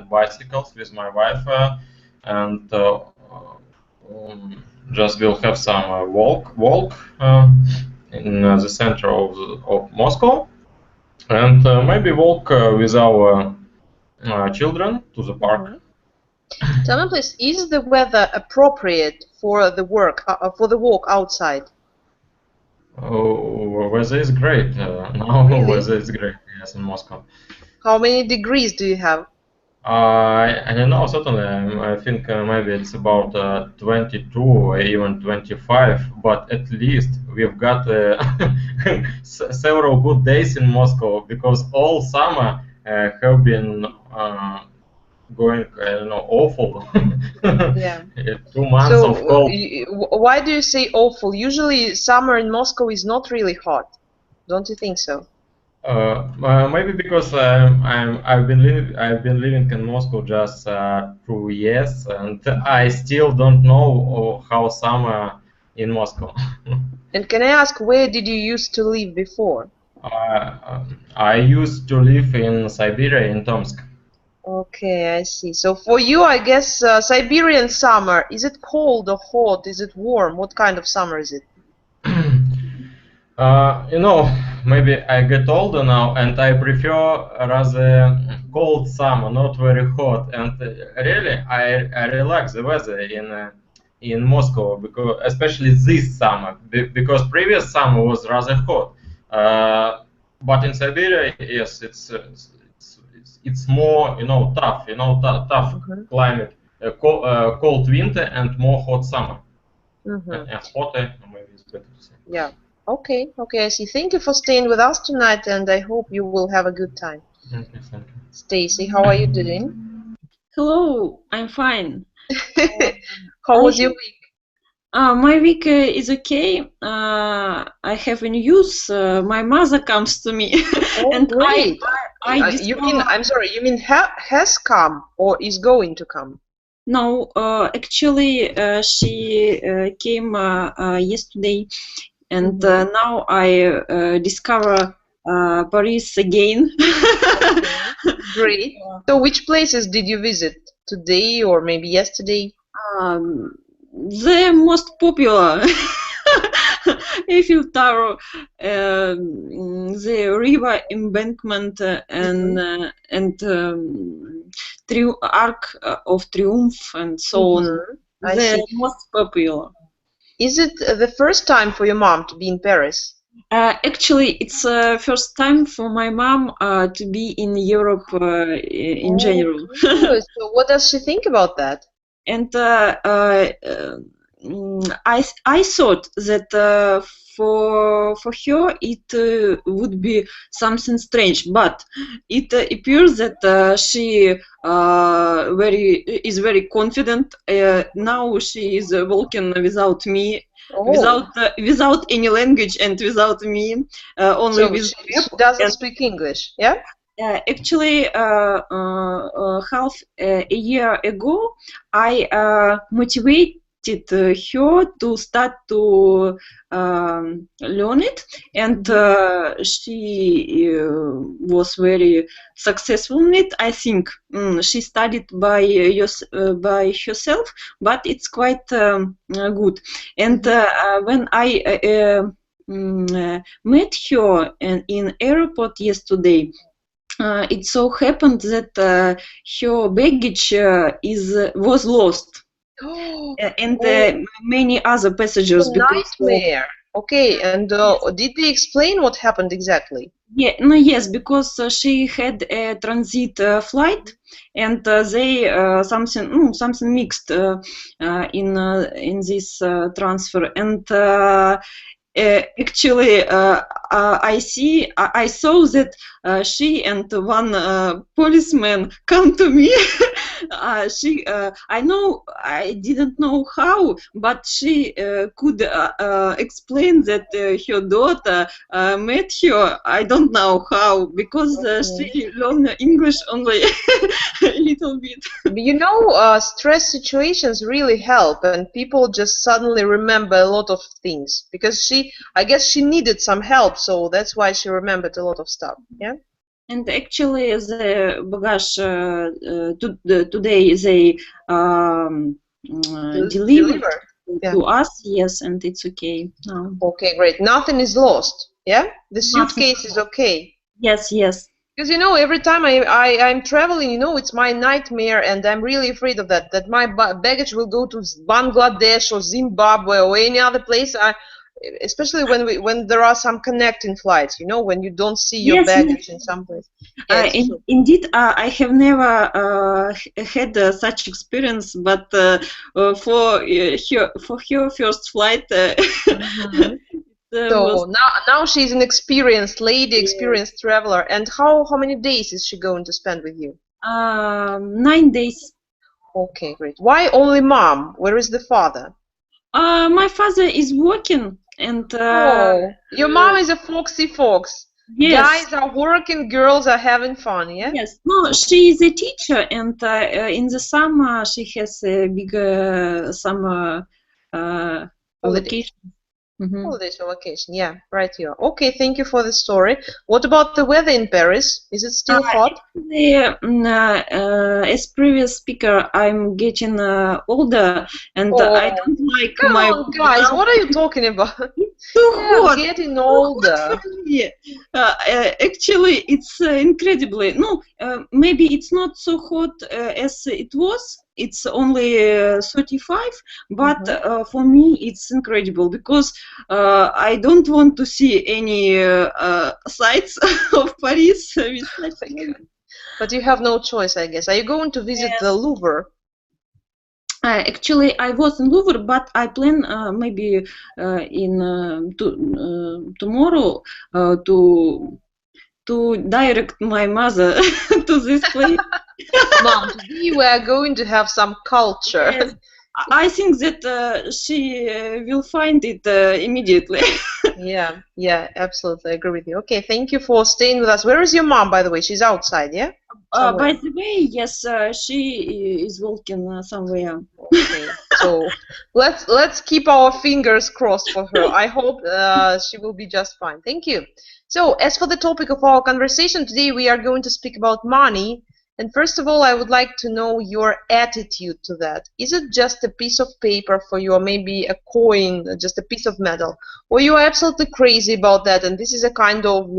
bicycles with my wife, and just we'll have some walk in the center of Moscow, and maybe walk with our children to the park. Tell me, please, is the weather appropriate for the walk outside? Oh, weather is great. Now Really? weather is great. Yes, in Moscow. How many degrees do you have? I don't know. Certainly, I think maybe it's about 22 or even 25. But at least we've got several good days in Moscow, because all summer have been going, I don't know, awful. Yeah. 2 months So, of cold. why do you say awful? Usually, summer in Moscow is not really hot. Don't you think so? Maybe because I've been living in Moscow just 2 years, and I still don't know how summer in Moscow. And can I ask, where did you used to live before? I used to live in Siberia, in Tomsk. Okay, I see. So for you, I guess Siberian summer, is it cold or hot? Is it warm? What kind of summer is it? You know, maybe I get older now, and I prefer rather cold summer, not very hot. And really, I relax the weather in Moscow, because especially this summer, because previous summer was rather hot. But in Siberia, yes, it's more, tough, tough climate, cold winter and more hot summer. And hotter, maybe it's better to say. Yeah. Okay, I see. Thank you for staying with us tonight, and I hope you will have a good time. Okay, thank you. Stacy, how are you doing? Hello, I'm fine. How was your week? My week is okay. I have a news. My mother comes to me, Oh, and great. you mean, I'm sorry, you mean has come or is going to come? No, actually, she came yesterday, and now I discover Paris again. Okay. Great. So which places did you visit today or maybe yesterday? The most popular Eiffel Tower, the river embankment, and Arc of Triumph, and so on. I The see. most popular. Is it the first time for your mom to be in Paris? Actually, it's first time for my mom to be in Europe in general. Good. So what does she think about that? And I thought that for her it would be something strange, but it appears that she is very confident. Now she is walking without me. Without any language and without me, only so with she doesn't speak English, yeah? Actually, half a year ago, I motivated her to start to learn it, and she was very successful in it. I think she studied by herself, but it's quite good. And when I met her in airport yesterday, it so happened that her baggage was lost, and many other passengers. Nightmare. Okay, and did they explain what happened exactly? Yeah, no, yes, because she had a transit flight, and they something mixed in this transfer, and actually I saw that she and one policeman come to me. I didn't know how, but she could explain that her daughter met her. I don't know how, because she learned English only a little bit. You know, stress situations really help, and people just suddenly remember a lot of things, because I guess she needed some help, so that's why she remembered a lot of stuff. Yeah. And actually, the bagage today they delivered Yeah. to us. Yes, and it's okay now. Okay, great. Nothing is lost. Yeah, the Nothing suitcase is okay. Yes, yes. Because every time I'm traveling, it's my nightmare, and I'm really afraid of that my baggage will go to Bangladesh or Zimbabwe or any other place. Especially when there are some connecting flights, when you don't see your baggage in some place. Yeah, indeed, I have never had such experience, but for her first flight. So now she's an experienced lady, experienced traveler. And how many days is she going to spend with you? 9 days. Okay, great. Why only mom? Where is the father? My father is working, and your mom is a foxy fox. Yes. Guys are working, girls are having fun. Yeah. Yes. No, she is a teacher, and in the summer she has a big summer vacation. Holidays or vacation, yeah, right here. Okay, thank you for the story. What about the weather in Paris? Is it still hot? Actually, as previous speaker, I'm getting older, and I don't like Come on, guys, what are you talking about? It's too hot. I'm getting older. Actually, it's incredibly. No, maybe it's not so hot as it was. It's only 35, but for me it's incredible because I don't want to see any sights of Paris. But you have no choice, I guess. Are you going to visit the Louvre? Actually, I was in Louvre, but I plan maybe in tomorrow to direct my mother to this place. Mom, today we are going to have some culture. Yes. I think that she will find it immediately. Yeah, absolutely. I agree with you. Okay, thank you for staying with us. Where is your mom, by the way? She's outside, yeah? By the way, yes, she is walking somewhere. Okay, so let's keep our fingers crossed for her. I hope she will be just fine. Thank you. So, as for the topic of our conversation today, we are going to speak about money. And first of all, I would like to know your attitude to that. Is it just a piece of paper for you, or maybe a coin, just a piece of metal? Or you are absolutely crazy about that, and this is a kind of,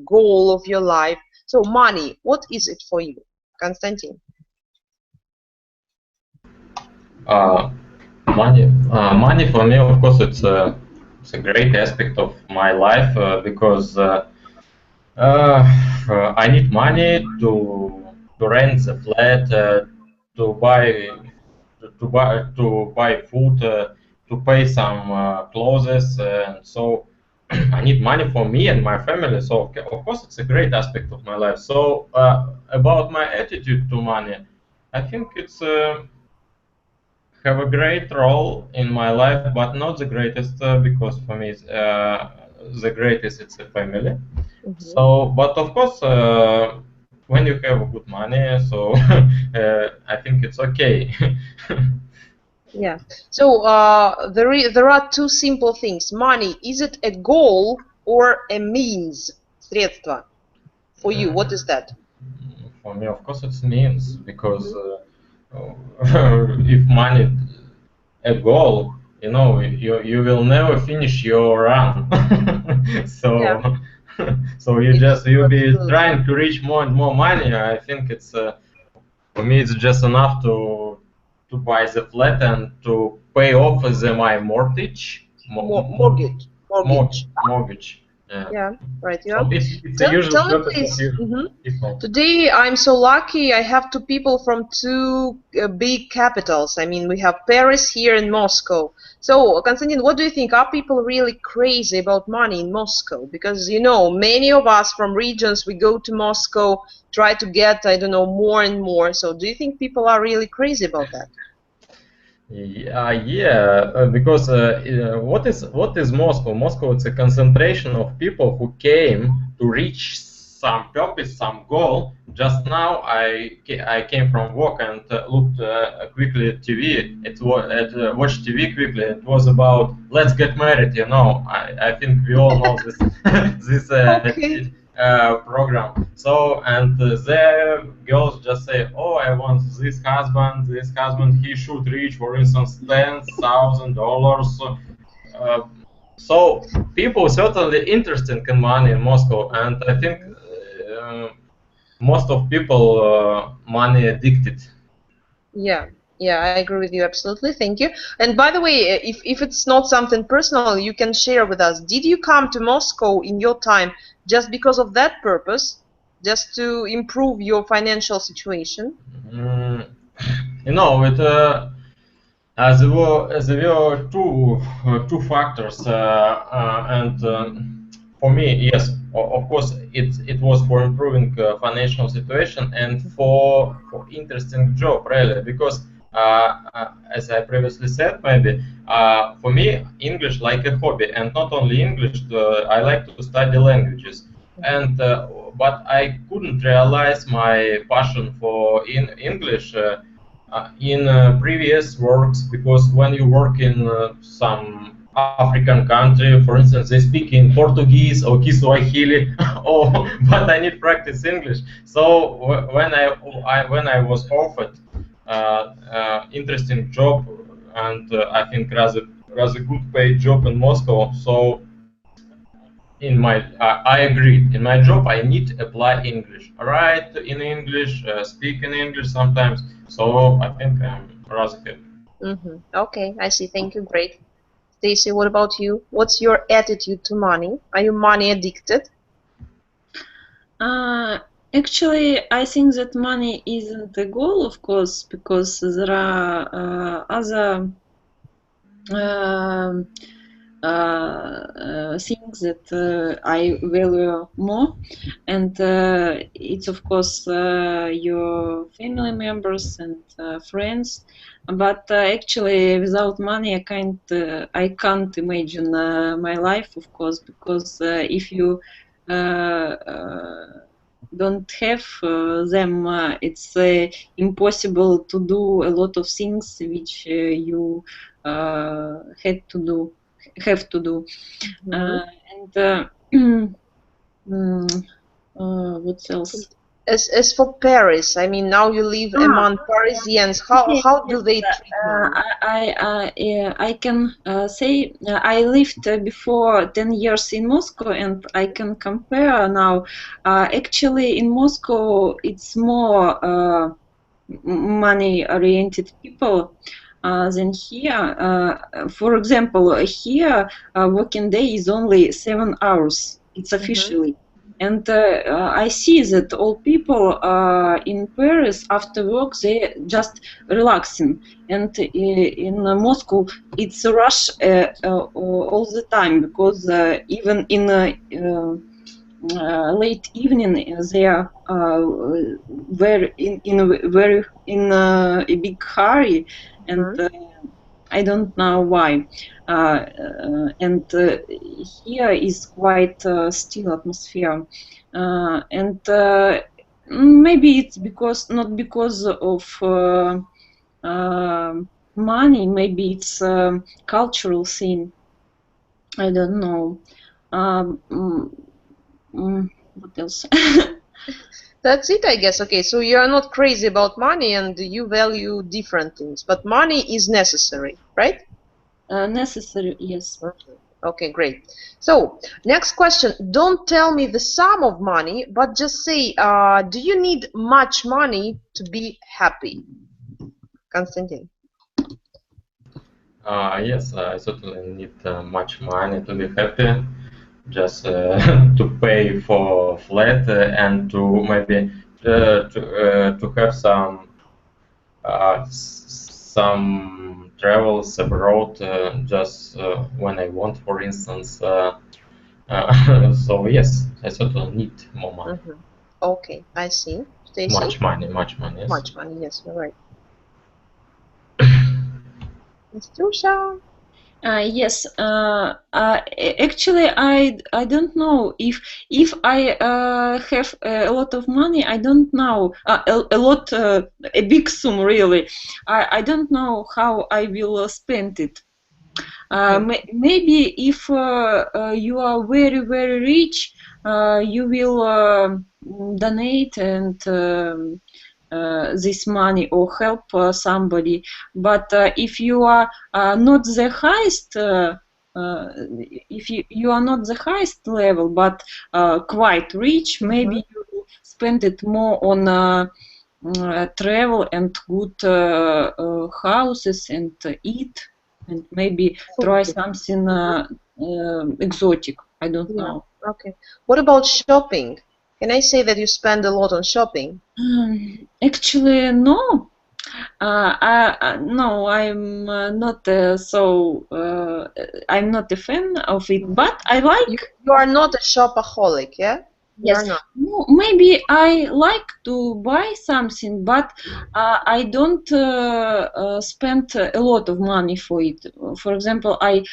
goal of your life? So money, what is it for you? Konstantin? Money for me, of course, it's a great aspect of my life because I need money to rent the flat, to buy food, to pay some clothes, and so I need money for me and my family. So of course it's a great aspect of my life. So about my attitude to money, I think it's have a great role in my life, but not the greatest because for me the greatest it's a family. So, but of course, when you have good money, so I think it's okay. Yeah. So there are two simple things. Money, is it a goal or a means? Средство. For you, what is that? For me, of course, it's means because if money a goal, you will never finish your run. So. So you'll be trying to reach more and more money. I think it's for me it's just enough to buy the flat and to pay off my mortgage. Mortgage. Yeah, right. Yeah. So it's a usual tell me, please. Today I'm so lucky. I have two people from two big capitals. I mean, we have Paris here and Moscow. So, Konstantin, what do you think? Are people really crazy about money in Moscow? Because, many of us from regions, we go to Moscow, try to get, I don't know, more and more. So, do you think people are really crazy about that? Because what is Moscow? Moscow it's a concentration of people who came to reach some purpose, some goal. Just now I came from work and looked quickly at TV. Watched TV quickly. It was about let's get married. I think we all know this. program. So, and the girls just say, oh, I want this husband. This husband, he should reach, for instance, $10,000. So people certainly interested in money in Moscow, and I think most of people money addicted. Yeah, yeah, I agree with you absolutely. Thank you. And by the way, if it's not something personal, you can share with us. Did you come to Moscow in your time just because of that purpose, just to improve your financial situation? You know, there were two factors, and for me, yes, of course, it was for improving financial situation and for interesting job, really, because as I previously said, maybe for me, English like a hobby, and not only English, I like to study languages, and but I couldn't realize my passion for English. In previous works, because when you work in some African country, for instance, they speak in Portuguese or Kiswahili, or but I need practice English. So when I was offered interesting job and I think rather good paid job in Moscow, so I agreed. In my job, I need to apply English, write in English, speak in English sometimes. So I think I'm rather happy. Okay, I see. Thank you. Great. Stacy, what about you? What's your attitude to money? Are you money addicted? Actually, I think that money isn't the goal, of course, because there are other things that I value more, and it's of course your family members and friends. But actually, without money, I can't imagine my life, of course, because if you don't have them, it's impossible to do a lot of things which you have to do. And what else? As for Paris, I mean, now you live among Parisians. How do they treat money? I can say I lived before 10 years in Moscow, and I can compare now. Actually, in Moscow, it's more money-oriented people than here. For example, here working day is only 7 hours. It's officially. And I see that all people in Paris after work, they just relaxing. And in Moscow, it's a rush all the time, because even in late evening, they are very in a big hurry, and I don't know why. And here is quite still atmosphere, and maybe it's not because of money. Maybe it's a cultural thing. I don't know. What else? That's it, I guess. Okay, so you are not crazy about money and you value different things, but money is necessary, right? Necessary, yes. Okay, great. So, next question. Don't tell me the sum of money, but just say, do you need much money to be happy? Konstantin. Yes, I certainly need much money to be happy. Just to pay for flat and to maybe to have some travels abroad just when I want, for instance. So yes, I certainly need more money. Okay, I see. Stacey? Much money, yes. Much money, yes, you're right. Настюша? Yes. Actually, I don't know if I have a lot of money. I don't know a big sum really. I don't know how I will spend it. Maybe if you are very rich, you will donate and this money or help somebody. But if you are not the highest, if you are not the highest level, but quite rich, maybe you spend it more on travel and good houses and eat, and maybe try something exotic. I don't know. Okay. What about shopping? Can I say that you spend a lot on shopping? Actually, no. No, I'm not I'm not a fan of it, but I like. You are not a shopaholic, yeah? Yes. No, maybe I like to buy something, but I don't spend a lot of money for it. For example, I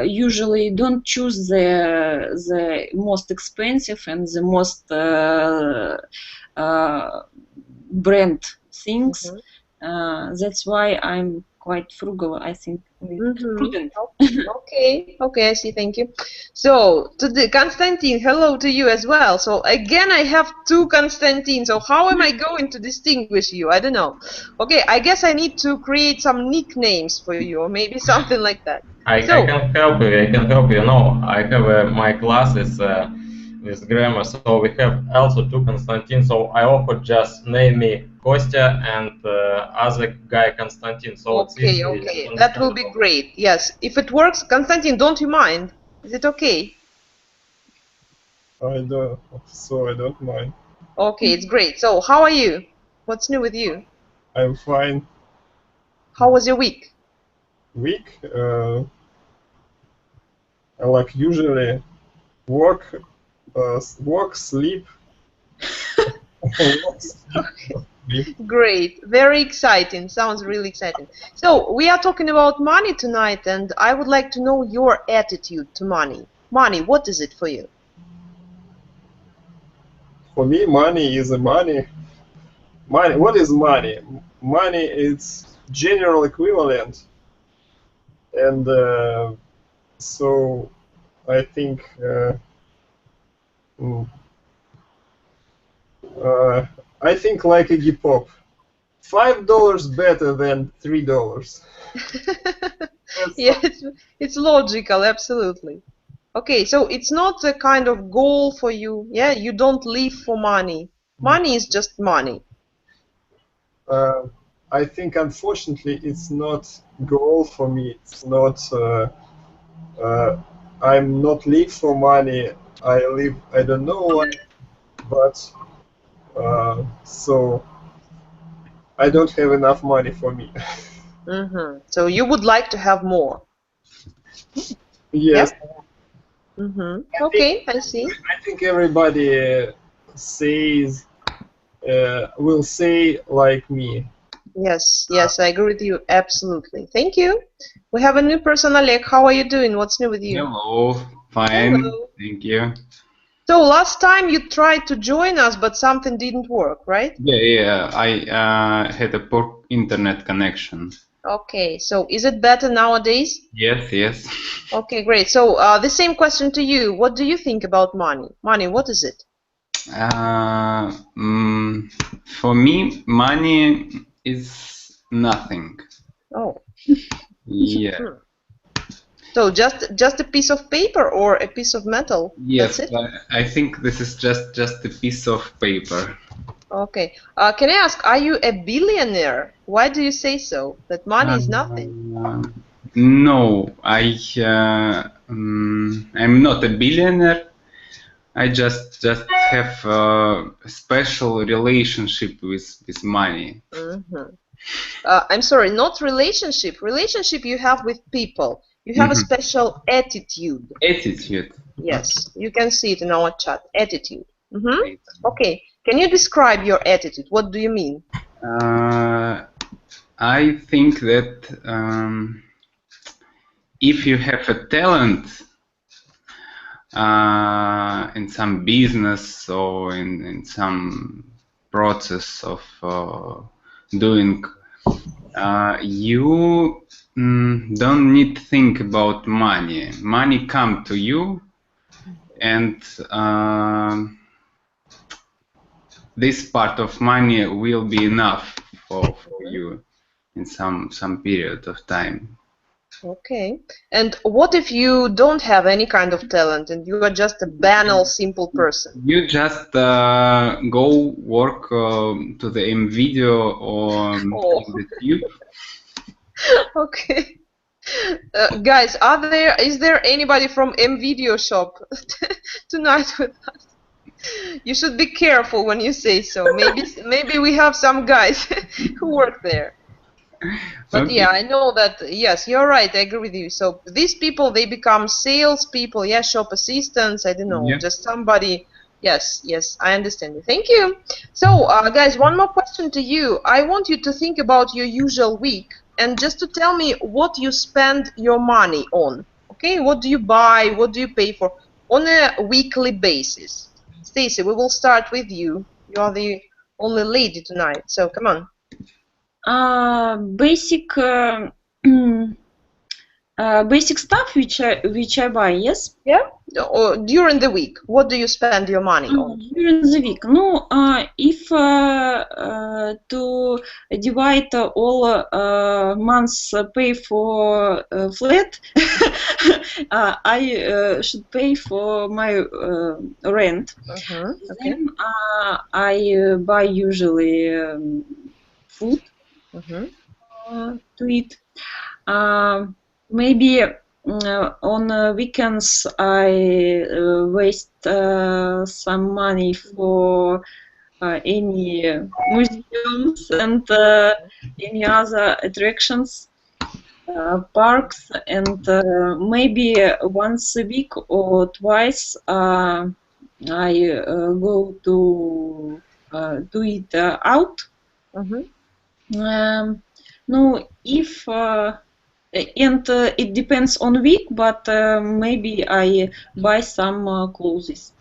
usually don't choose the most expensive and the most brand things. That's why I'm quite frugal, I think. Prudent. Okay, I see, thank you. So, Konstantin, hello to you as well. So, again, I have two Konstantin. So, how am I going to distinguish you? I don't know. Okay, I guess I need to create some nicknames for you, or maybe something like that. I can help you. No, I have my classes with grammar, so we have also two Konstantin. So I offer just name me Kostya and other guy Konstantin. So okay, that will be great. Yes, if it works, Konstantin, don't you mind? Is it okay? I don't mind. Okay, it's great. So, how are you? What's new with you? I'm fine. How was your week? Week? Like usually, work, sleep. Great, very exciting. Sounds really exciting. So we are talking about money tonight, and I would like to know your attitude to money. Money, what is it for you? For me, money is money. Money. What is money? Money is general equivalent, and so I think I think like Iggy Pop. $5 better than $3. Yeah, it's logical, absolutely. Okay, so it's not a kind of goal for you. Yeah, you don't live for money. Money is just money. I think unfortunately it's not goal for me. It's not. I'm not live for money. I live. I don't know why, but so I don't have enough money for me. So you would like to have more? Yes. Yeah? Okay, I see. I think everybody says will say like me. Yes, I agree with you absolutely. Thank you. We have a new person, Oleg. How are you doing? What's new with you? Hello, fine. Hello. Thank you. So last time you tried to join us, but something didn't work, right? Yeah. I had a poor internet connection. Okay, so is it better nowadays? Yes. Okay, great. So the same question to you. What do you think about money? Money, what is it? For me, money is nothing. Oh. Yeah. So just a piece of paper or a piece of metal? Yes, That's it? I think this is just a piece of paper. Okay. Can I ask, are you a billionaire? Why do you say so? That money is nothing. No, I'm not a billionaire. I just have a special relationship with money. I'm sorry, not relationship. Relationship you have with people. You have a special attitude. Attitude. Yes, you can see it in our chat. Attitude. Okay. Can you describe your attitude? What do you mean? I think that if you have a talent in some business or in some process of doing, you don't need to think about money. Money come to you, and this part of money will be enough for you in some period of time. Okay. And what if you don't have any kind of talent and you are just a banal, simple person? You just go work to the M video or Oh. the tube. Okay. Guys, is there anybody from M-Video shop tonight with us? You should be careful when you say so. Maybe we have some guys who work there. But Okay. yeah, I know that. Yes, you're right. I agree with you. So these people, they become salespeople. Yeah, shop assistants. I don't know, Yeah. just somebody. Yes, yes, I understand you. Thank you. So, guys, one more question to you. I want you to think about your usual week and just to tell me what you spend your money on. Okay, what do you buy? What do you pay for on a weekly basis? Stacy, we will start with you. You are the only lady tonight, so come on. Basic basic stuff which I buy, yes. Yeah? Or during the week, what do you spend your money on? During the week, no. If to divide all months pay for flat, I should pay for my rent. Okay. Then I buy usually food to eat. Maybe on weekends I waste some money for any museums and any other attractions, parks, and maybe once a week or twice I go to eat out. No, if and it depends on week, but maybe I buy some clothes.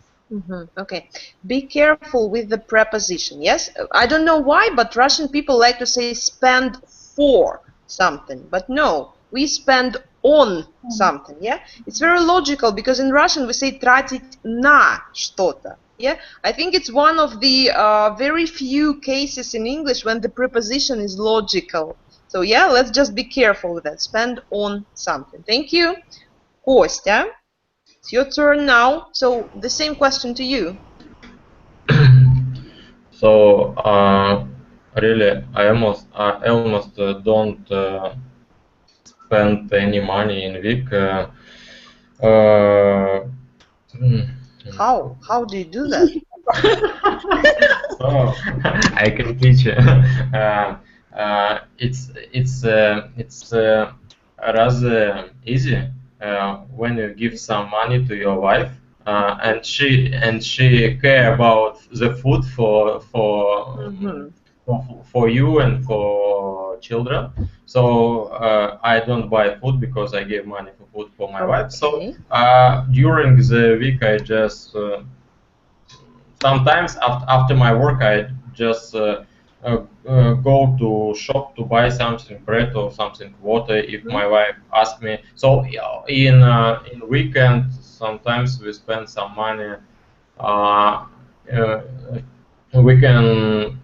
Okay. Be careful with the preposition. Yes, I don't know why, but Russian people like to say spend for something, but no, we spend on something. Yeah, it's very logical because in Russian we say тратить на что-то. Yeah, I think it's one of the very few cases in English when the preposition is logical. So yeah, let's just be careful with that. Spend on something. Thank you. Kostya, it's your turn now. So the same question to you. So really, I almost don't spend any money in week. How do you do that? Oh, I can teach you. It's rather easy when you give some money to your wife, and she care about the food for you and for children. So I don't buy food because I give money for food for my wife. So during the week I just sometimes after my work I just go to shop to buy something, bread or something, water if my wife asks me. So in weekend sometimes we spend some money. We can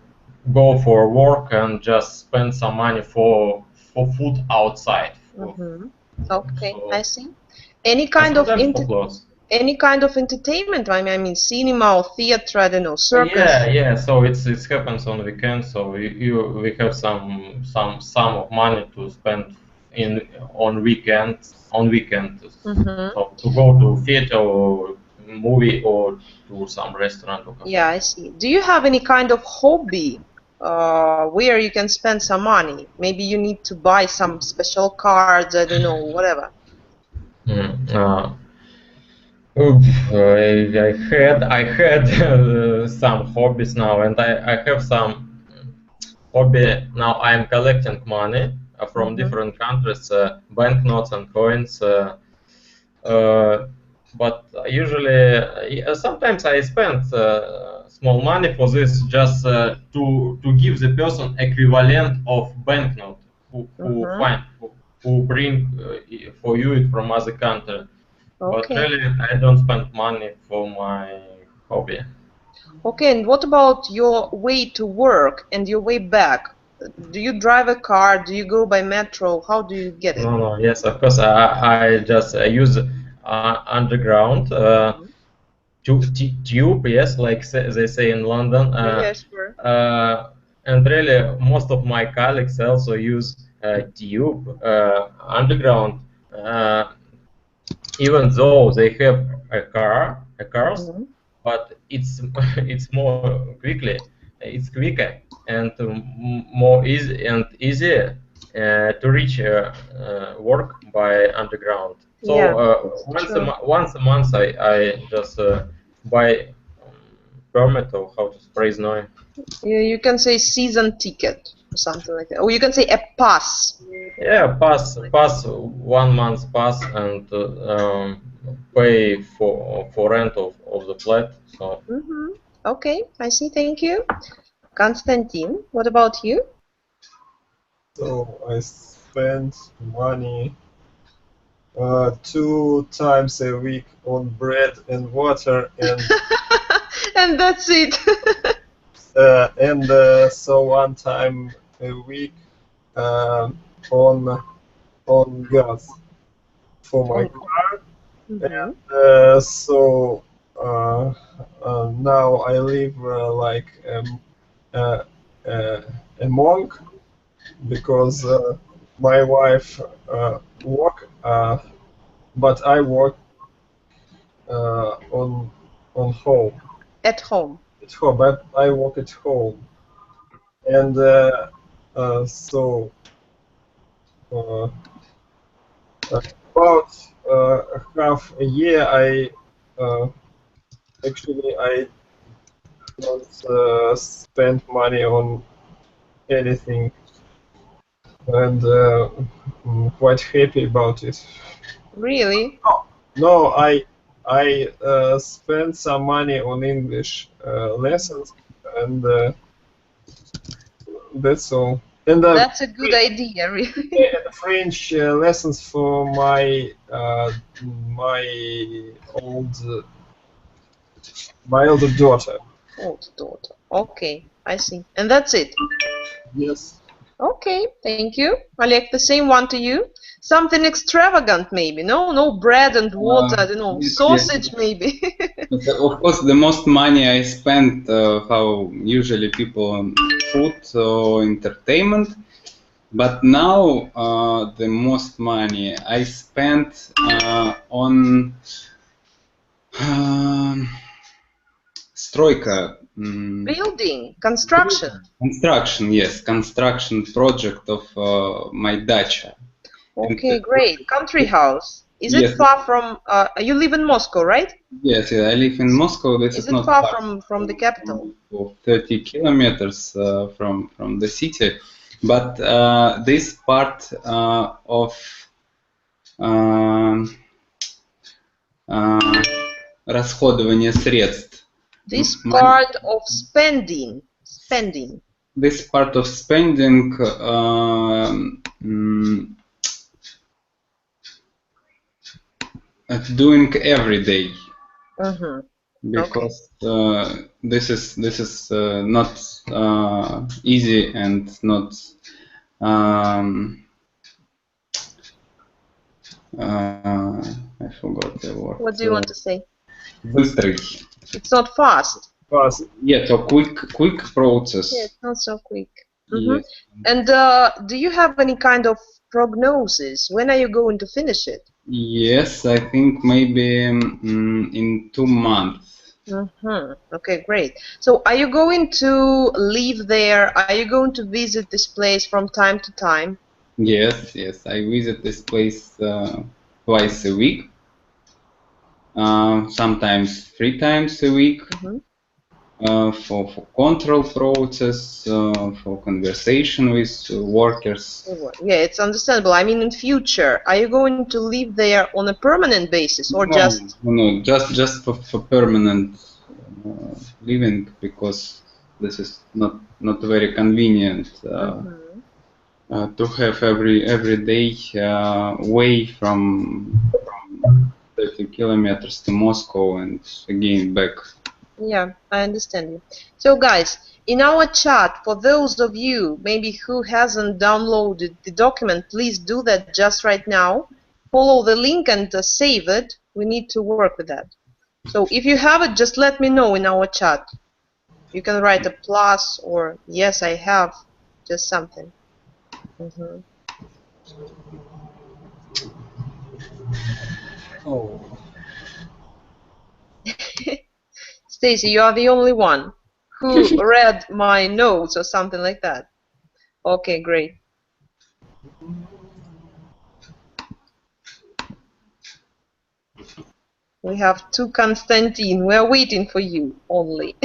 go for work and just spend some money for food outside. Okay, So, I see. Any kind of for clothes. any kind of entertainment? I mean, cinema or theater. I don't know, circus. Yeah. So it happens on weekends. So we have some sum of money to spend on weekends. So to go to theater or movie or to some restaurant or cafe. Yeah, I see. Do you have any kind of hobby where you can spend some money? Maybe you need to buy some special cards. I don't know, whatever. I had some hobbies now, and I have some hobby now. I'm collecting money from different countries, banknotes and coins. But usually, sometimes I spend small money for this, just to give the person equivalent of banknote who bring for you it from other country. But Okay. really, I don't spend money for my hobby. Okay, and what about your way to work and your way back? Do you drive a car? Do you go by metro? How do you get it? No, yes, of course. I just use underground tube, yes, like they say in London. Yes, sure. And really, most of my colleagues also use tube underground, even though they have cars, Mhm. but it's it's more it's quicker and more easy and easier to reach work by underground. So Yeah, it's true. once a month I just buy permit, or how to phrase now. You can say season ticket or something like that. Or you can say a pass. Yeah, pass 1 month pass and pay for rent of the flat. So Okay, I see. Thank you. Konstantin, what about you? So I spend money 2 times a week on bread and water, And that's it. and so 1 time a week on gas for my car, Mhm. and so now I live like a monk, because my wife work, but I work on home. At home. At home, but I work at home, and so uh, about half a year uh, I don't spend money on anything, and I'm quite happy about it. Really? No, I spent some money on English lessons, and that's all. And That's a good idea, really. French lessons for my old my older daughter. Old daughter. Okay, I see. And that's it. Yes. Okay, thank you. Oleg, the same one to you. Something extravagant, maybe. No bread and water. I don't know, Yes, sausage, maybe. But, of course, the most money I spent, how usually people on food or entertainment. But now the most money I spent on stroika. Building, construction. Construction, yes, construction project of my dacha. Okay, great. Country house. Is Yes. it far from? You live in Moscow, right? Yes, I live in Moscow. This Is is it not far from the capital? 30 kilometers from the city, but this part of расходование средств. This part of spending. This part of spending doing every day, because this is not easy and not I forgot the word. What do you want to say? Быстрый. It's not fast. Fast. Yeah, so quick process. Yeah, it's not so quick. Yes. And do you have any kind of prognosis? When are you going to finish it? Yes, I think maybe in 2 months. Okay, great. So are you going to live there? Are you going to visit this place from time to time? Yes, I visit this place twice a week, sometimes 3 times a week, for control process, for conversation with workers. Yeah, it's understandable. I mean, in future, are you going to live there on a permanent basis, or just? No, just for permanent living, because this is not very convenient to have every day away from the 30 kilometers to Moscow and again back. Yeah, I understand you. So guys, in our chat, for those of you maybe who hasn't downloaded the document, please do that just right now. Follow the link and save it. We need to work with that. So if you have it, just let me know in our chat. You can write a plus or yes, I have, just something. Oh. Stacy, you are the only one who read my notes or something like that. Okay, great. We have two Konstantin. We are waiting for you only.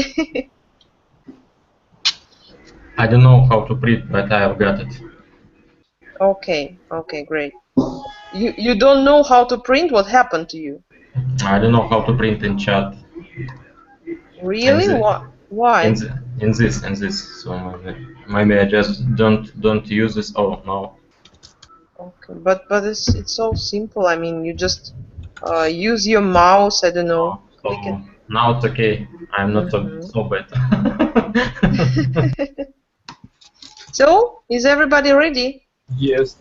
I don't know how to print, but I have got it. Okay, great. You don't know how to print? What happened to you? I don't know how to print in chat. Really? Why? In this. So maybe I just don't use this. Oh no. Okay, but it's so simple. I mean, you just use your mouse. I don't know. So Click it. now it's okay. I'm not so bad. So, is everybody ready? Yes.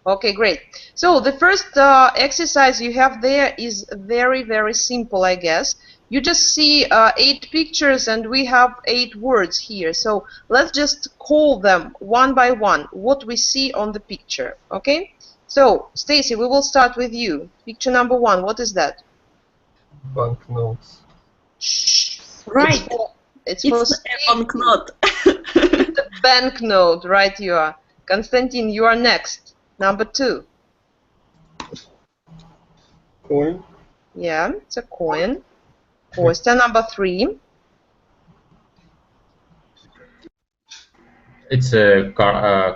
Okay, great. So the first exercise you have there is very, very simple, I guess. You just see 8 pictures and we have 8 words here. So let's just call them one by one, what we see on the picture, okay? So, Stacy, we will start with you. Picture number 1, what is that? Banknotes. Shh. Right. It's a for banknote. It's a banknote, right you are. Konstantin, you are next. Number 2. Coin. Yeah, it's a coin. Kostya, number 3. It's a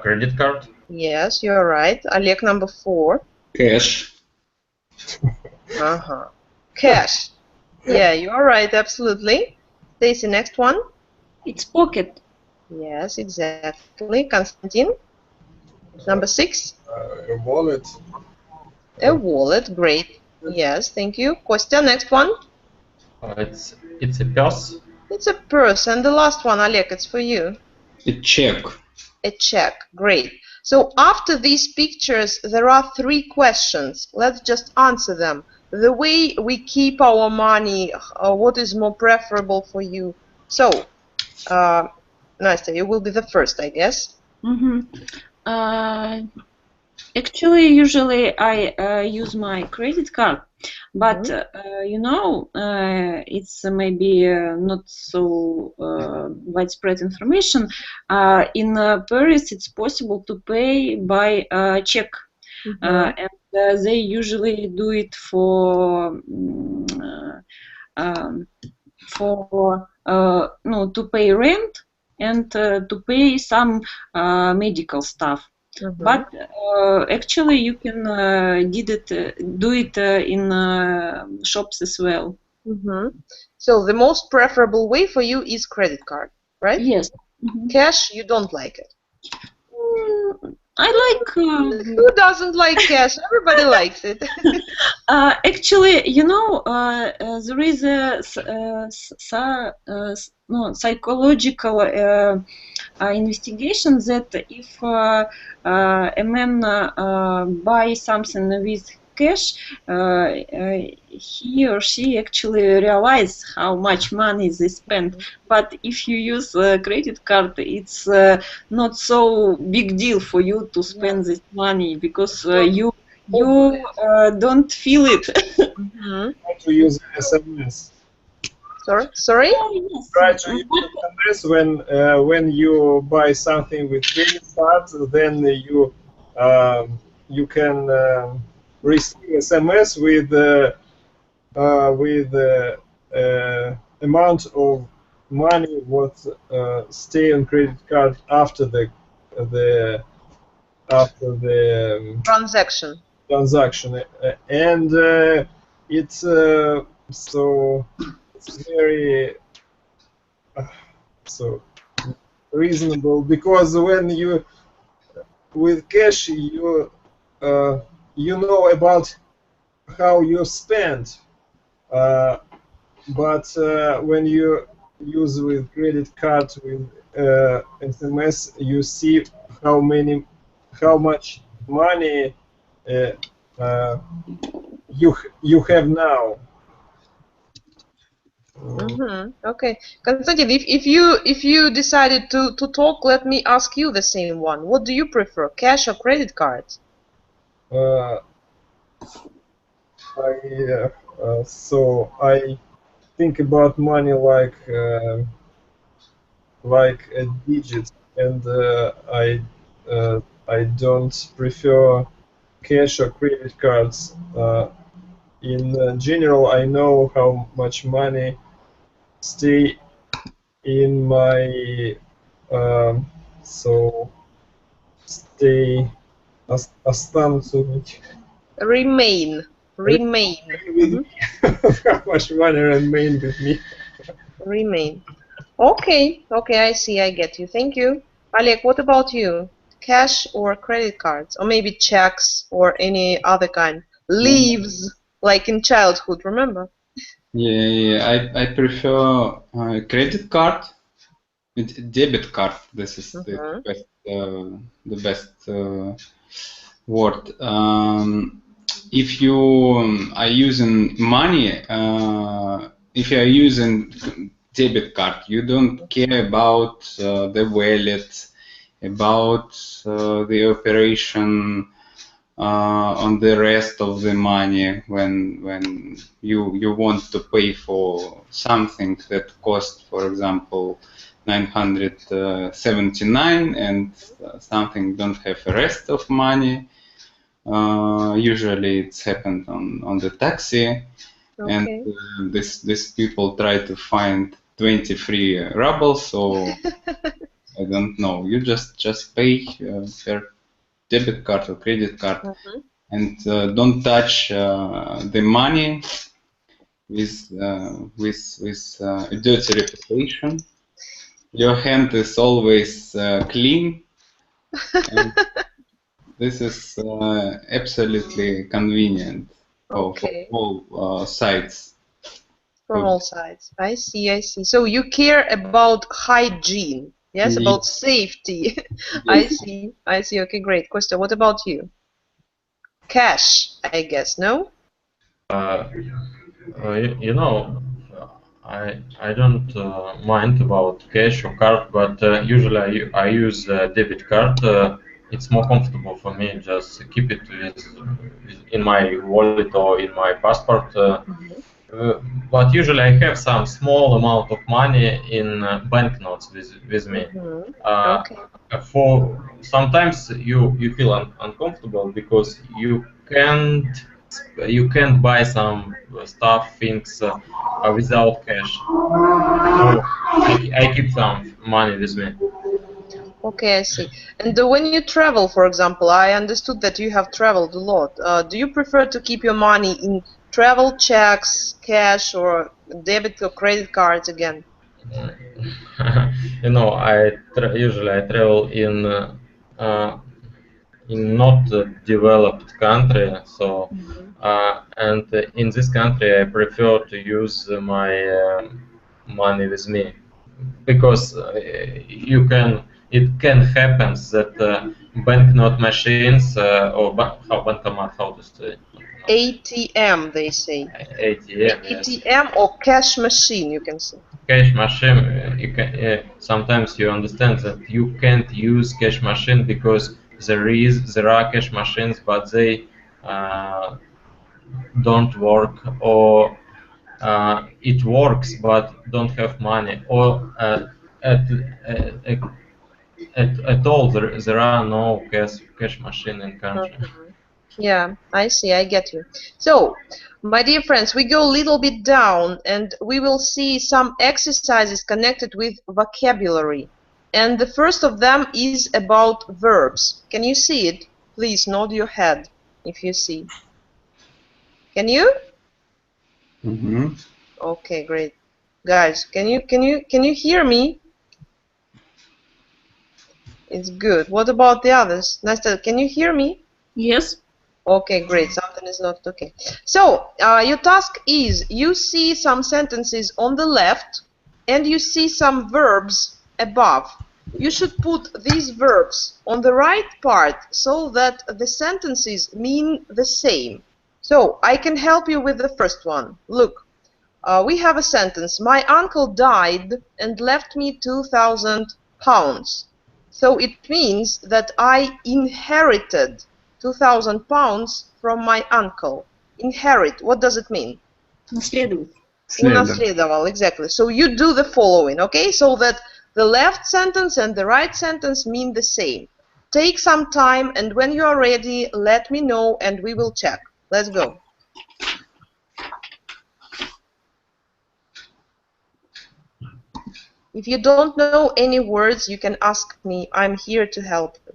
credit card. Yes, you're right. Oleg, number 4. Cash. Cash. Yeah, you're right, absolutely. Stacy, next one. It's pocket. Yes, exactly. Konstantin, number 6. A wallet. A wallet, great. Yes, thank you. Kostya, next one. It's a purse. It's a purse. And the last one, Oleg, it's for you. A check. A check, great. So after these pictures, there are 3 questions. Let's just answer them. The way we keep our money, what is more preferable for you? So, Nastya, you will be the first, I guess. Actually, usually I use my credit card, but you know, it's maybe not so widespread information. In Paris, it's possible to pay by check, and they usually do it for no, to pay rent and to pay some medical stuff. But actually, you can do it in shops as well. So the most preferable way for you is credit card, right? Yes. Cash, you don't like it. I like. Who doesn't like cash? Everybody likes it. Actually, you know, there is a psychological investigation that if a man buys something with cash, he or she actually realizes how much money they spend. But if you use a credit card, it's not so big deal for you to spend this money because you don't feel it. Try to use SMS. Sorry? Oh, yes. Try to use SMS when you buy something with credit card. Then you can receive SMS with amount of money what stay on credit card after the Transaction. And it's so it's very so reasonable because when you with cash you know about how you spend. But when you use with credit card with SMS, you see how much money you have now. Okay, Konstantin, if you decided to talk, let me ask you the same one. What do you prefer, cash or credit cards? So I think about money like a digit, and I don't prefer cash or credit cards. In general, I know how much money stay in my so stay останутся Remain. with me. How much money remain with me? Remain. Okay, I see, I get you. Thank you. Oleg, what about you? Cash or credit cards? Or maybe checks or any other kind? Leaves, like in childhood, remember? Yeah, I prefer credit card, debit card. This is the best word. If you are using money, if you are using debit card, you don't care about the wallet, about the operation on the rest of the money when you want to pay for something that cost, for example, 979 and something don't have a rest of money. Usually it's happened on the taxi, and these people try to find 23 rubles, or I don't know. You just pay per debit card or credit card, and don't touch the money with a dirty reputation. Your hand is always clean. And this is absolutely convenient for all sides. From all sides. I see. So you care about hygiene, yes, about safety. Yes. I see. Okay, great. Kostya, what about you? Cash, I guess, no? You know, I don't mind about cash or card, but usually I use debit card. It's more comfortable for me. Just keep it in my wallet or in my passport. But usually I have some small amount of money in banknotes with me. For sometimes you feel uncomfortable because you can't buy some stuff things without cash. So I keep some money with me. Okay, I see. And when you travel, for example, I understood that you have traveled a lot. Do you prefer to keep your money in travel checks, cash, or debit or credit cards again? You know, usually I travel in not developed country, so and in this country I prefer to use my money with me, because it can happen that banknote machines how to say ATM, they say. ATM, yes. ATM or cash machine, you can say. Cash machine, sometimes you understand that you can't use cash machine because there are cash machines, but they don't work, or it works but don't have money, or at at all there are no cash machine in country. Yeah, I see, I get you. So, my dear friends, we go a little bit down and we will see some exercises connected with vocabulary. And the first of them is about verbs. Can you see it? Please nod your head if you see. Can you? Okay, great. Guys, can you hear me? It's good. What about the others? Nasta, can you hear me? Yes. Okay, great. Sometimes button is not okay. So your task is, you see some sentences on the left and you see some verbs above. You should put these verbs on the right part so that the sentences mean the same. So I can help you with the first one. Look, we have a sentence. My uncle died and left me 2,000 pounds. So it means that I inherited 2,000 pounds from my uncle. Inherit, what does it mean? Наследовать. Унаследовал, exactly. So you do the following, okay? So that the left sentence and the right sentence mean the same. Take some time, and when you are ready, let me know and we will check. Let's go. If you don't know any words, you can ask me. I'm here to help you.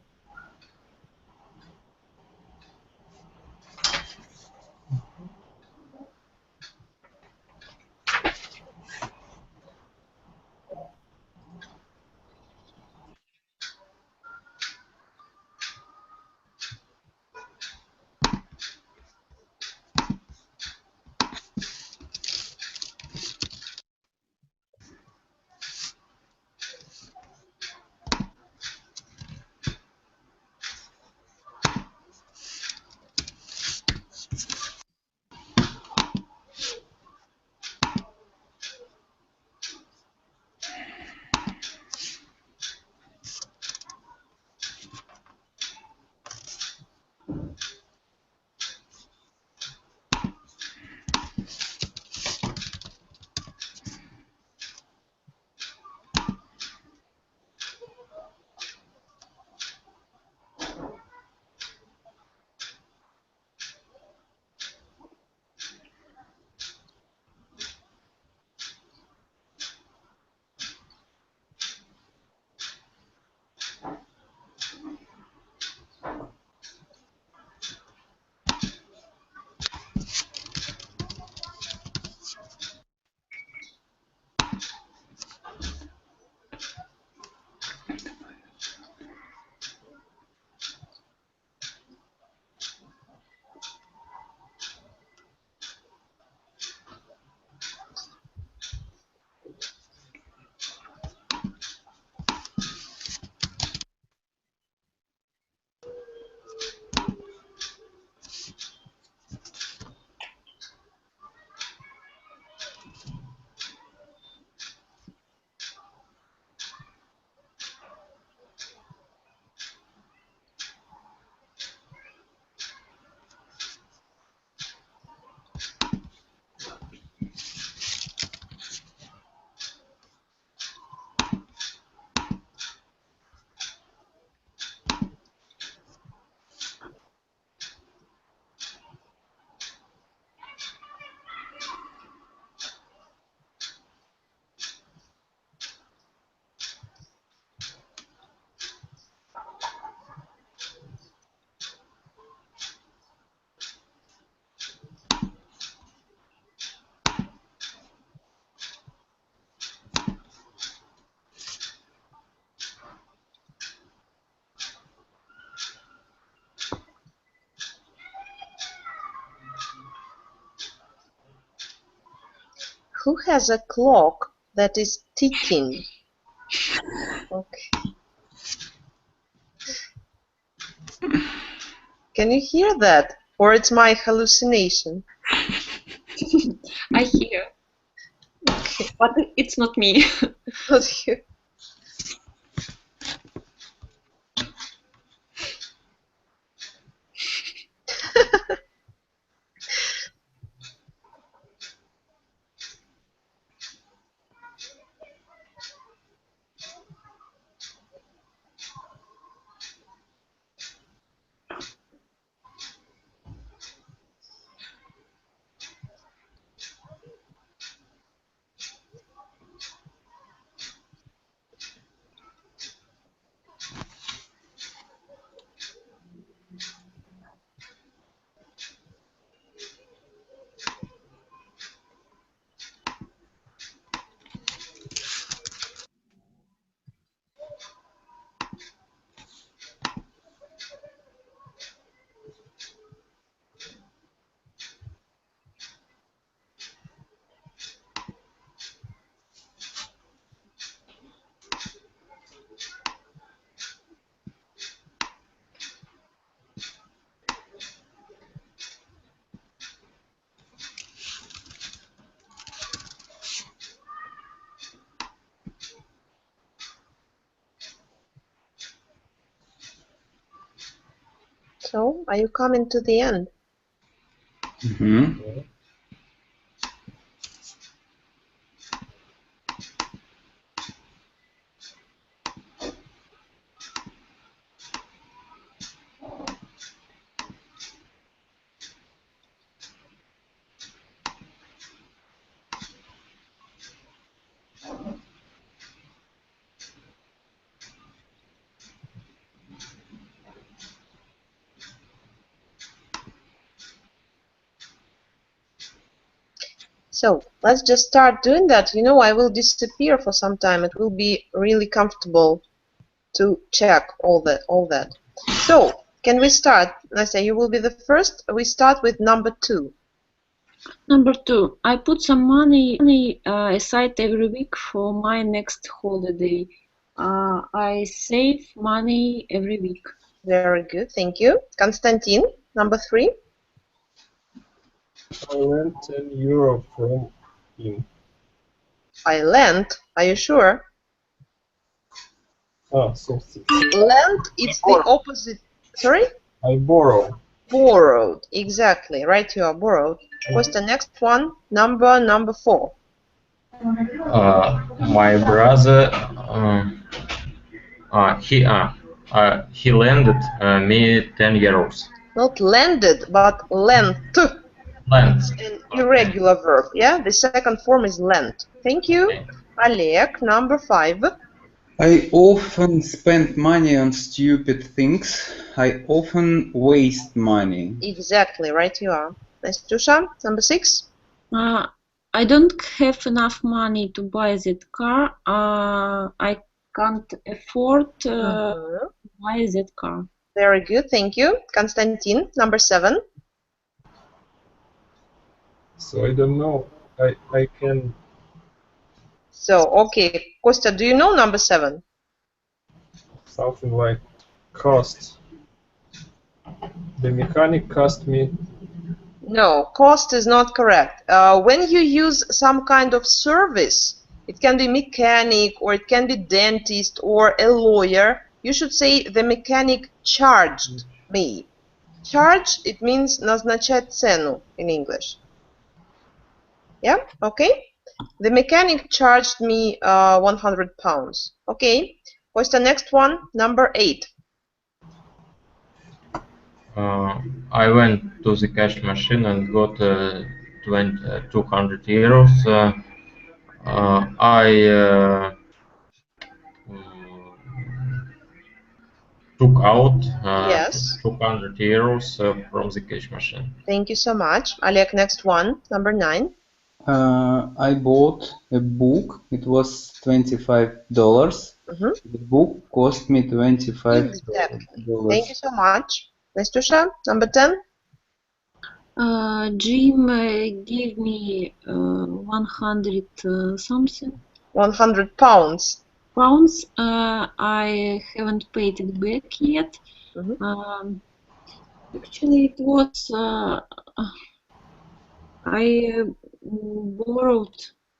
Who has a clock that is ticking? Okay. Can you hear that? Or it's my hallucination? I hear. But it's not me. Not you. So, are you coming to the end? Mm-hmm. So, let's just start doing that. You know, I will disappear for some time. It will be really comfortable to check all that. So, can we start? Let's say you will be the first. We start with number 2. Number 2, I put some money aside every week for my next holiday. I save money every week. Very good, thank you. Konstantin, number 3. I lent €10 from him. I lent. Are you sure? So Lent, it's the opposite. Sorry? I borrow. Borrowed. Exactly. Right, you are borrowed. What's the next one? Number 4. My brother, he lended me 10 euros. Not lended, but lent. Lent. It's an irregular verb. Yeah, the second form is lent. Thank you. Okay. Oleg, number 5. I often spend money on stupid things. I often waste money. Exactly, right you are. Nastusha, number 6. I don't have enough money to buy that car. I can't afford to buy that car. Very good, thank you. Konstantin, number 7. So I don't know. I can. So, okay. Kostya, do you know number 7? Something like cost. The mechanic cost me. No, cost is not correct. When you use some kind of service, it can be mechanic or it can be dentist or a lawyer, you should say the mechanic charged me. Charge, it means назначать цену in English. Yeah, okay? The mechanic charged me 100 pounds. Okay, what's the next one? Number 8. I went to the cash machine and got 200 euros. I took out Yes. 200 euros from the cash machine. Thank you so much. Oleg, next one. Number 9. I bought a book. It was $25. The book cost me $25. Exactly. Thank you so much. Nastusha, number 10. Jim gave me 100 something 100 pounds. pounds. I haven't paid it back yet. Actually, it was I borrowed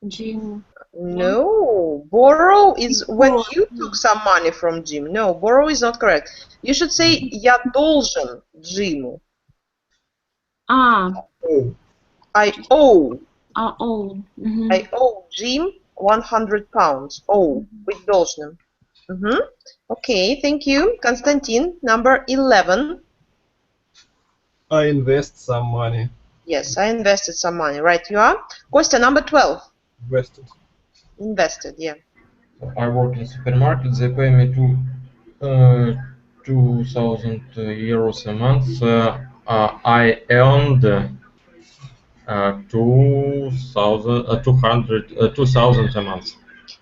Jim. No, borrow is when you took some money from Jim. No, borrow is not correct. You should say я должен Jimу. I owe. I owe Jim 100 pounds. Oh, быть должным. Okay, thank you. Konstantin, number 11. I invest some money. Yes, I invested some money. Right, you are. Kostya, number 12. Invested. Invested, yeah. I work in supermarket. They pay me 2,000 euros a month. I earned 2,000 a month.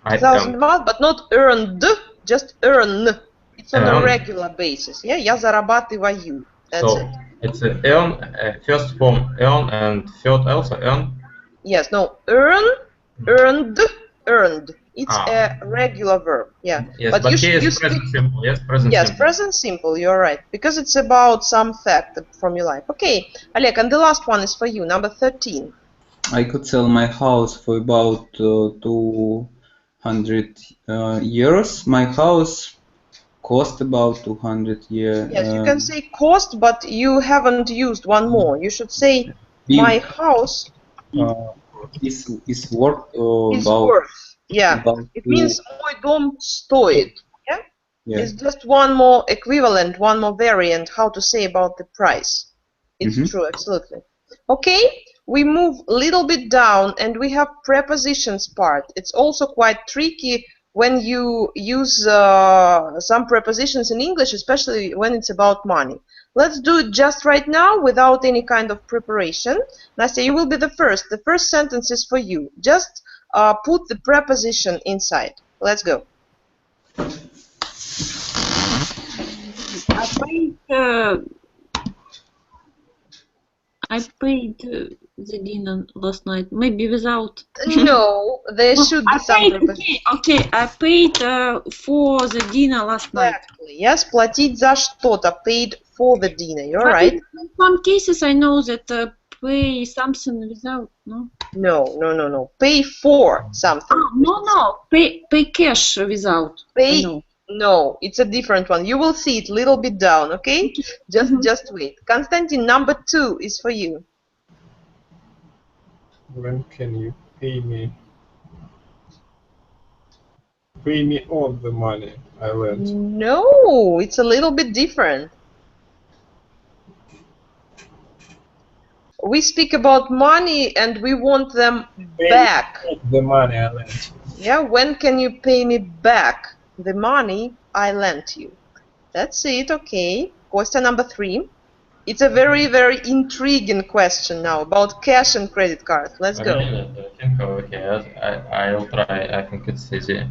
2,000 a month, but not earned, just earn. It's on a regular basis. Yeah, я зарабатываю. That's so it. It's earn, first form earn, and third also earn. Yes, no, earn, earned, earned. It's a regular verb. Yeah. Yes, but here is present simple. Yes, present yes, simple. present simple. You're right, because it's about some fact from your life. Okay, Oleg, and the last one is for you, number 13. I could sell my house for about 200 euros. My house cost about 200 year. Yes, you can say cost, but you haven't used one more. You should say my house is worth is about worth. Yeah, about it means мой дом стоит. Yeah, it's just one more equivalent, one more variant. How to say about the price? It's true, absolutely. Okay, we move a little bit down, and we have prepositions part. It's also quite tricky when you use some prepositions in English, especially when it's about money. Let's do it just right now without any kind of preparation. Nastya, you will be the first. The first sentence is for you. Just put the preposition inside. Let's go. I paid the dinner last night. Maybe without. No, there should be some preposition. Okay, I paid for the dinner last night. Exactly. Yes, платить за что-то. Paid for the dinner. You're right. In some cases, I know that pay something without. No. No. Pay for something. No. Pay cash without. Pay. No, it's a different one. You will see it a little bit down, okay? Just wait. Konstantin, number 2 is for you. When can you pay me? Pay me all the money I lent. No, it's a little bit different. We speak about money and we want them back. The money I lent. Yeah, when can you pay me back the money I lent you? That's it, okay. Question number 3. It's a very, very intriguing question now about cash and credit card. Let's go. I think, okay, I'll try. I think it's easy.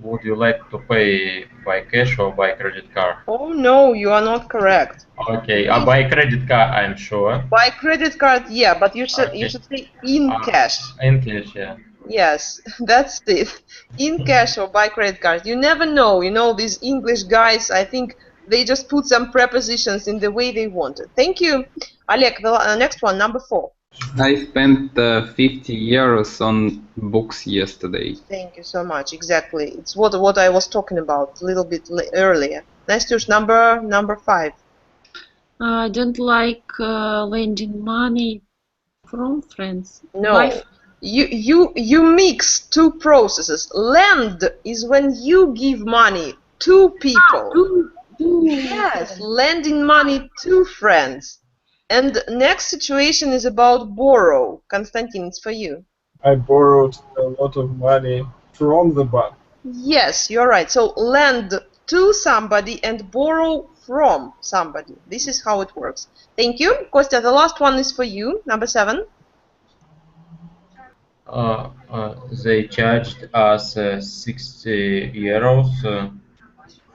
Would you like to pay by cash or by credit card? Oh no, you are not correct. Okay, by credit card, I'm sure. By credit card, yeah, but you should say in cash. In cash, yeah. Yes, that's it. In cash or by credit card. You never know. You know, these English guys, I think they just put some prepositions in the way they want it. Thank you. Oleg, the next one, number 4. I spent 50 euros on books yesterday. Thank you so much. Exactly. It's what I was talking about a little bit earlier. Nastyush, number 5. I don't like lending money from friends. No. You mix two processes. Lend is when you give money to people. Yes, lending money to friends. And next situation is about borrow. Konstantin, it's for you. I borrowed a lot of money from the bank. Yes, you're right. So lend to somebody and borrow from somebody. This is how it works. Thank you. Kostya, the last one is for you, number 7. They charged us 60 euros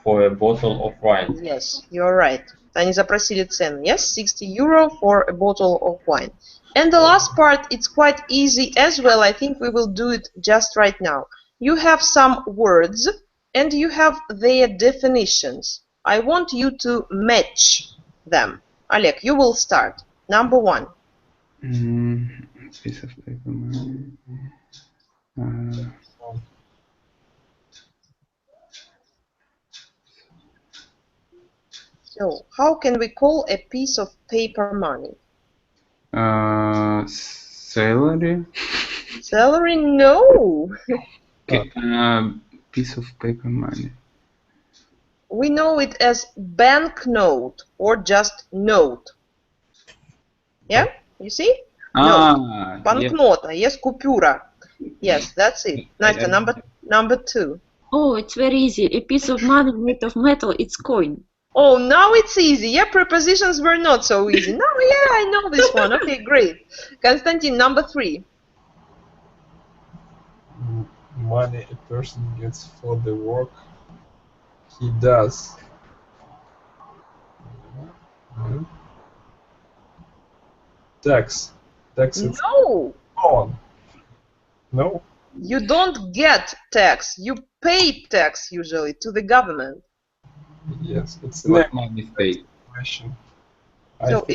for a bottle of wine. Yes, you're right. Они запросили цену. Yes, 60 euro for a bottle of wine. And the last part, it's quite easy as well. I think we will do it just right now. You have some words and you have their definitions. I want you to match them. Oleg, you will start. Number 1. Piece of paper. So, how can we call a piece of paper money? Salary. Salary? No. Piece of paper money. We know it as banknote or just note. Yeah, you see? Note. Banknota. Yes, купюра. Yes, that's it. Nastya, number 2. Oh, it's very easy. A piece of money made of metal, it's coin. Oh, now it's easy. Yeah, prepositions were not so easy. No, yeah, I know this one. Okay, great. Konstantin, number 3. Money a person gets for the work he does. Tax. Tax is on. No? You don't get tax. You pay tax usually to the government. Yes, it's What money paid? question. So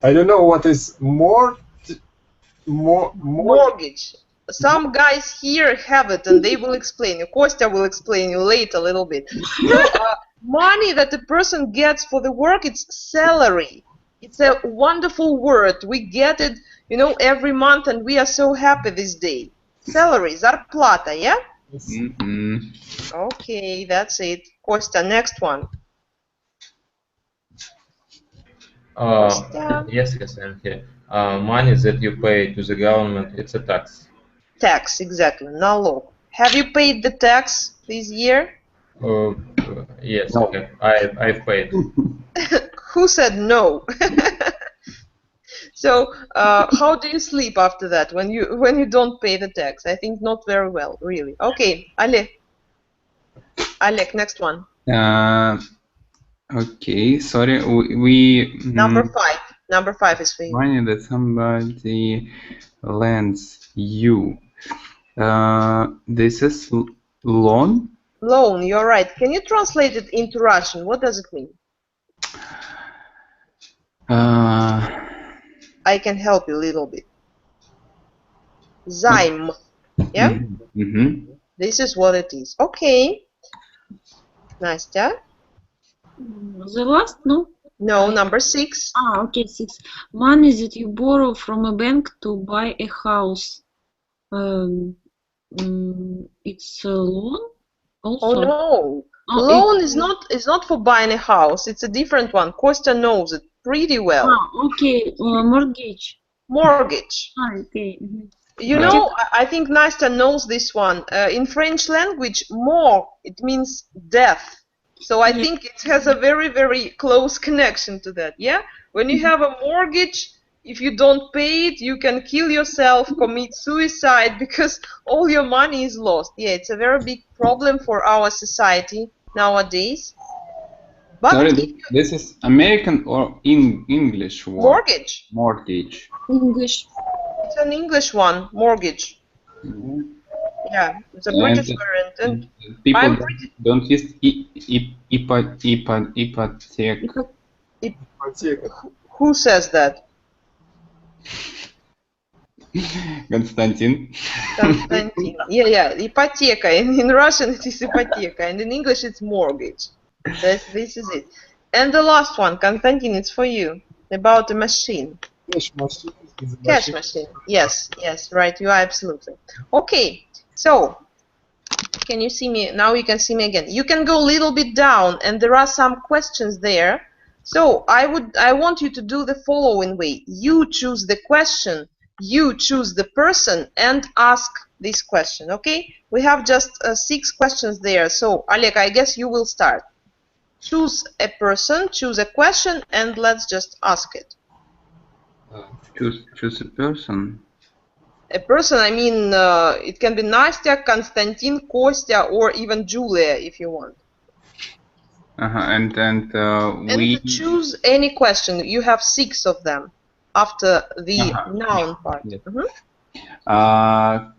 I don't know what is mortgage. some guys here have it, and they will explain you. Kostya will explain you later a little bit. So, money that a person gets for the work, it's salary. It's a wonderful word. We get it, you know, every month, and we are so happy this day. Salary, зарплата, yeah? Okay, that's it. Kostya, next one. Yes, I'm here. Money that you pay to the government, it's a tax. Tax, exactly. Налог. Have you paid the tax this year? Yes, No. okay. I've paid. Who said no? So, how do you sleep after that when you don't pay the tax? I think not very well, really. Okay, Alek. Alek, next one. Okay, sorry. We Number 5. Number 5 is for you. money that somebody lends you. This is loan. Loan, you're right. Can you translate it into Russian? What does it mean? I can help you a little bit. Займ. Yeah? This is what it is. Okay. Настя? The last, no? No, number 6. Okay, 6. Money that you borrow from a bank to buy a house. It's a loan also. Oh no. Oh, Loan is not for buying a house. It's a different one. Kostya knows it pretty well. Okay, mortgage. Mortgage. Okay. You know, I think Nastya knows this one. In French language, mort, it means death. So I think it has a very, very close connection to that, yeah? When you have a mortgage, if you don't pay it, you can kill yourself, commit suicide, because all your money is lost. Yeah, it's a very big problem for our society nowadays. But Sorry, this is American or English word? mortgage. Mortgage. English. It's an English one, mortgage. Yeah, it's a British word. And People don't use hypotheek. Who says that? Константин. Konstantin. Yeah, ипотека. In Russian it is ипотека, and in English it's mortgage. This is it. And the last one, Konstantin, it's for you. About a machine. Cash machine. Cash machine. Yes, right. You are absolutely. Okay, so can you see me? Now you can see me again. You can go a little bit down, and there are some questions there. So I want you to do the following way. You choose the question, you choose the person, and ask this question. Okay? We have just 6 questions there. So Alek, I guess you will start. Choose a person, choose a question, and let's just ask it. Choose a person. A person, I mean, it can be Nastya, Konstantin, Kostya, or even Julia, if you want. And we choose any question. You have 6 of them after the noun part. Yes.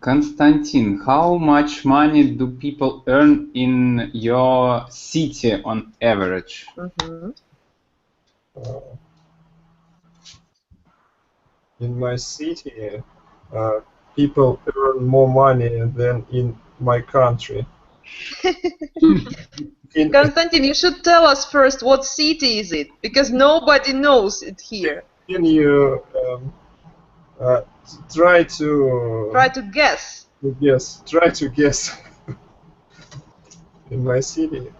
Konstantin, how much money do people earn in your city on average? In my city, people earn more money than in my country. Konstantin, you should tell us first what city is it, because nobody knows it here. Can you try to guess? Yes, try to guess. In my city.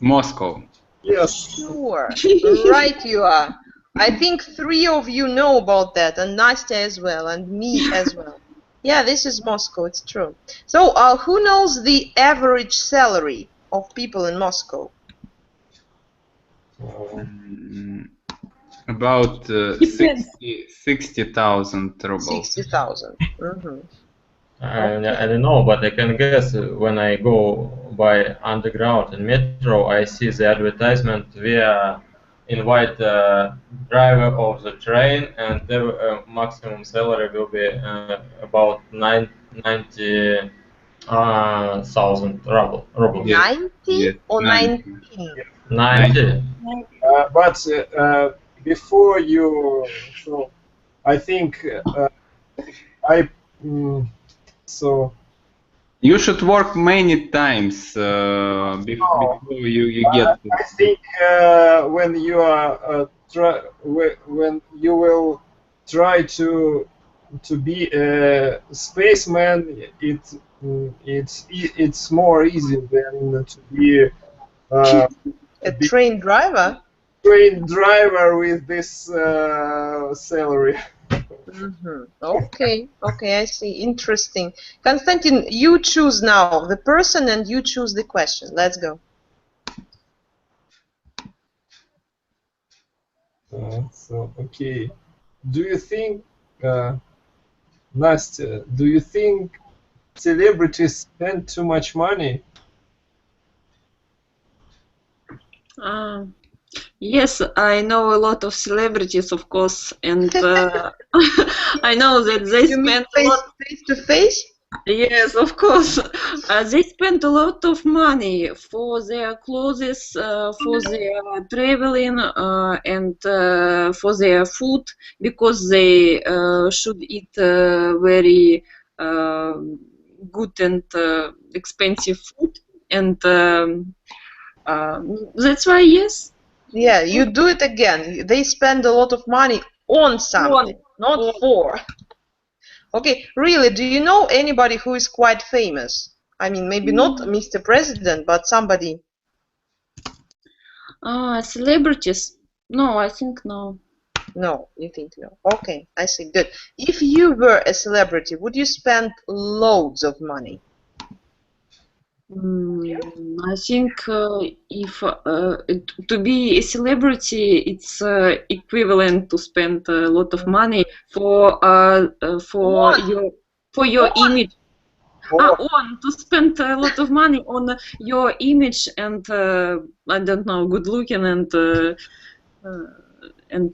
Moscow. Yes. Sure. Right you are. I think 3 of you know about that, and Nastya as well, and me as well. Yeah, this is Moscow, it's true. So, who knows the average salary of people in Moscow? About 60,000 rubles. 60,000. I don't know, but I can guess when I go by underground and metro, I see the advertisement via invite the driver of the train, and the maximum salary will be about 90,000 rubles. 90 or 19? 90. But before you, so I think So You should work many times before you get I this. think when you are when you will try to be a spaceman, it's more easy than to be A a big train driver? train driver with this salary. Okay, okay, I see. Interesting. Konstantin, you choose now the person and you choose the question. Let's go. So okay, do you think, Nastya, do you think celebrities spend too much money? Yes, I know a lot of celebrities, of course, and I know that they You mean spend a lot. face to face? Yes, of course. They spend a lot of money for their clothes, for their traveling, and for their food, because they should eat very good and expensive food, and that's why, yes. Yeah, you do it again. They spend a lot of money on something, not On. for. Okay, really, do you know anybody who is quite famous? I mean, maybe not Mr. President, but somebody. Celebrities? No, I think no. No, you think no. Okay, I see. Good. If you were a celebrity, would you spend loads of money? I think if to be a celebrity, it's equivalent to spend a lot of money for your image. To spend a lot of money on your image and I don't know, good looking and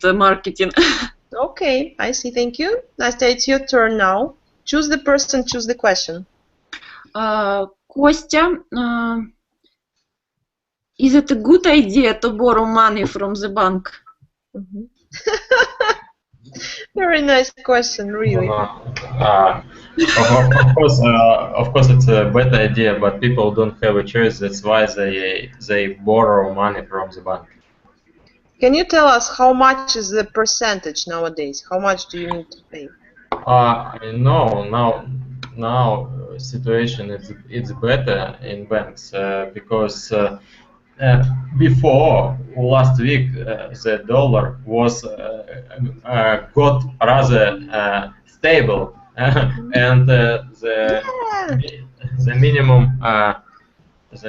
marketing. Okay, I see. Thank you. Nastya, it's your turn now. Choose the person, choose the question. Kostya, is it a good idea to borrow money from the bank? Very nice question, really. Of course, it's a better idea, but people don't have a choice. That's why they borrow money from the bank. Can you tell us how much is the percentage nowadays? How much do you need to pay? No, now situation it's better in banks because before last week the dollar was got rather stable and the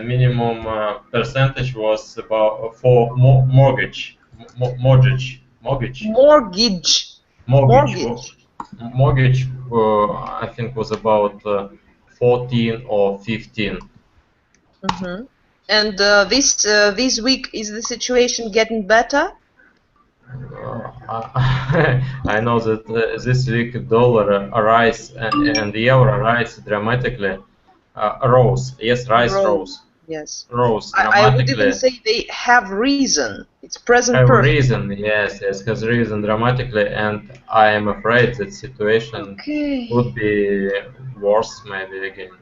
minimum percentage was about for mortgage. Mortgage, I think, was about 14 or 15. And this week, is the situation getting better? I know that this week dollar rise and the euro rise dramatically. Rose. Yes, rose. Yes. Rose I would dramatically. even say they have reason. It's present Have perfect. reason, yes, has risen dramatically, and I am afraid that situation would be worse maybe again.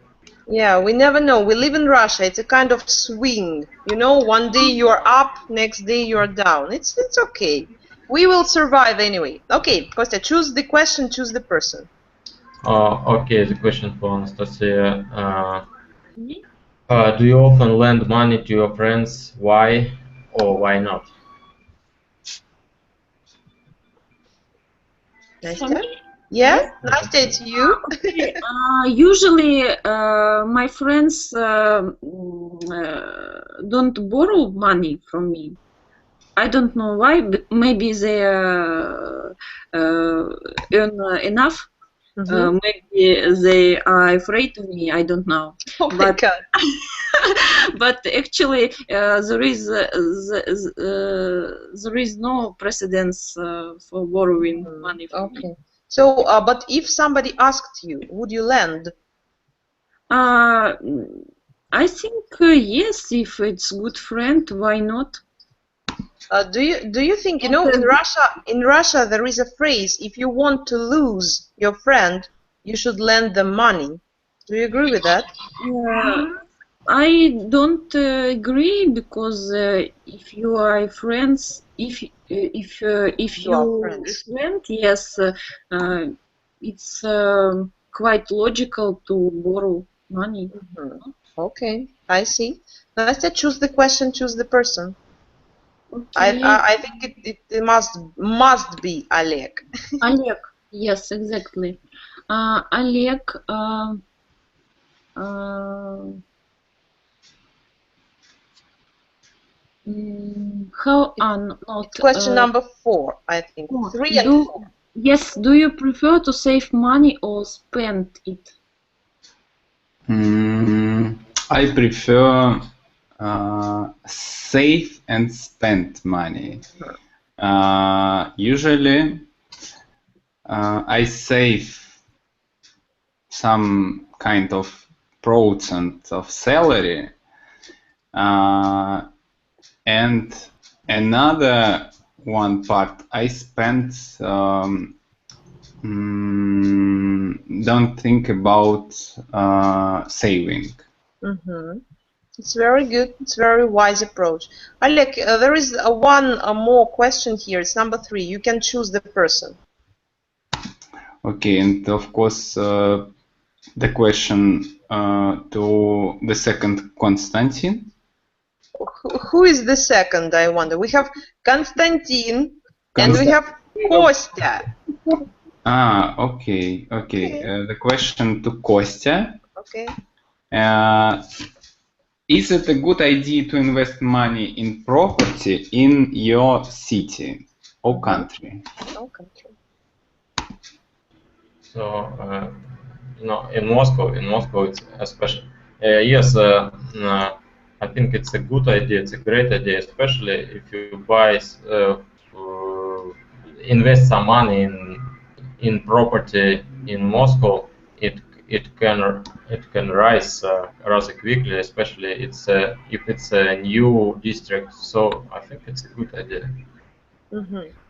Yeah, we never know. We live in Russia. It's a kind of swing. You know, one day you're up, next day you're down. It's okay. We will survive anyway. Okay, Kostya, choose the question, choose the person. Okay, the question for Anastasia. Do you often lend money to your friends? Why or why not? Nastya? Yes, Nastya, it's you. Usually, my friends don't borrow money from me. I don't know why. But maybe they earn enough. Maybe they are afraid of me. I don't know. Oh my God. But actually, there is no precedence for borrowing money from me. So, but if somebody asked you, would you lend? I think yes. If it's good friend, why not? Do you think, you know, in Russia there is a phrase: if you want to lose your friend, you should lend them money. Do you agree with that? I don't agree because if you are friends, if You are you friends. friend, yes, it's quite logical to borrow money. Okay, I see. Nastya, choose the question, choose the person. Okay. I think it must be Oleg. Oleg, yes, exactly. Oleg, how not It's question number 4, I think. 3 and 4. Yes, do you prefer to save money or spend it? I prefer save and spend money. Usually, I save some kind of % of salary, and another one part I spend. Don't think about saving. It's very good. It's a very wise approach. Oleg, there is one more question here. It's number 3. You can choose the person. Okay, and of course, the question to the second Konstantin. Who is the second, I wonder? We have Konstantin and we have Kostya. Okay. The question to Kostya. Okay. Is it a good idea to invest money in property in your city or country? So, in Moscow, it's especially yes. I think it's a good idea. It's a great idea, especially if you invest some money in property in Moscow. It can rise rather quickly, especially if it's a new district. So I think it's a good idea.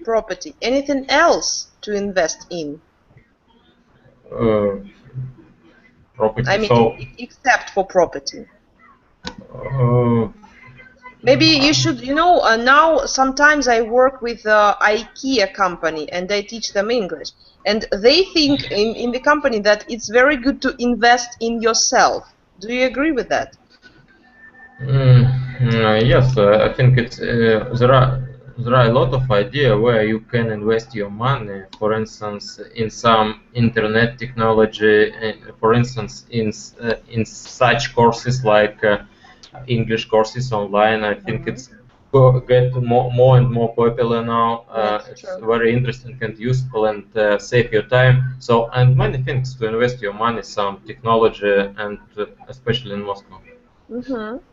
Property. Anything else to invest in? Property. I mean, So except for property. Maybe you should, now sometimes I work with IKEA company and I teach them English. And they think in the company that it's very good to invest in yourself. Do you agree with that? Yes, I think it's there are a lot of ideas where you can invest your money. For instance, in some internet technology, for instance, in such courses like English courses online. I think it's get more and more popular now. It's very interesting and useful and save your time. So and many things to invest your money, some technology and especially in Moscow.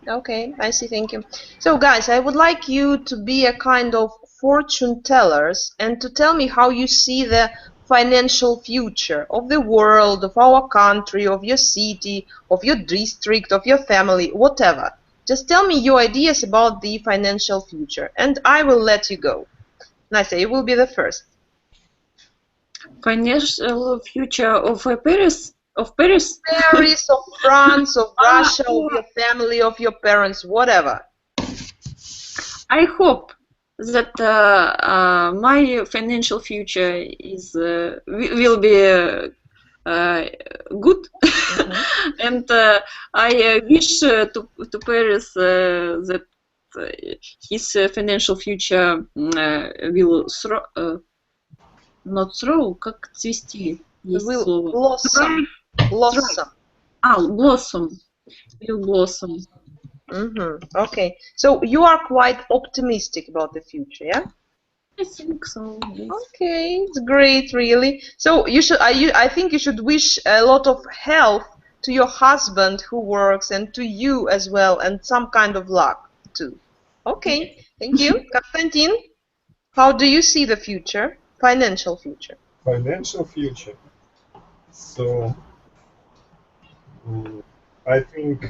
Okay, I see. Thank you. So, guys, I would like you to be a kind of fortune tellers and to tell me how you see the financial future of the world, of our country, of your city, of your district, of your family, whatever. Just tell me your ideas about the financial future, and I will let you go. Nastya, you will be the first. Financial future of Paris? Of Paris? Paris, of France, of Russia, of your family, of your parents, whatever. I hope that my financial future is will be good, and I wish to Paris that his financial future will not throw, как цвести есть Will слово. blossom. Blossom. Blossom. Will blossom. Okay, so you are quite optimistic about the future, yeah? I think so. Yes. Okay, it's great, really. So you should. I think you should wish a lot of health to your husband who works, and to you as well, and some kind of luck too. Okay, thank you, Konstantin. How do you see the future, financial future? Financial future. So I think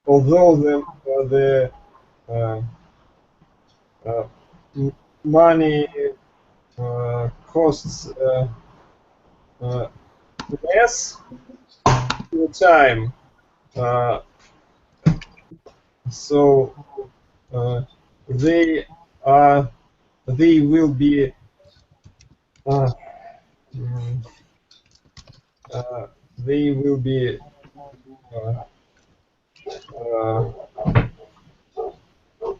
although the money costs less time. So they will be they will be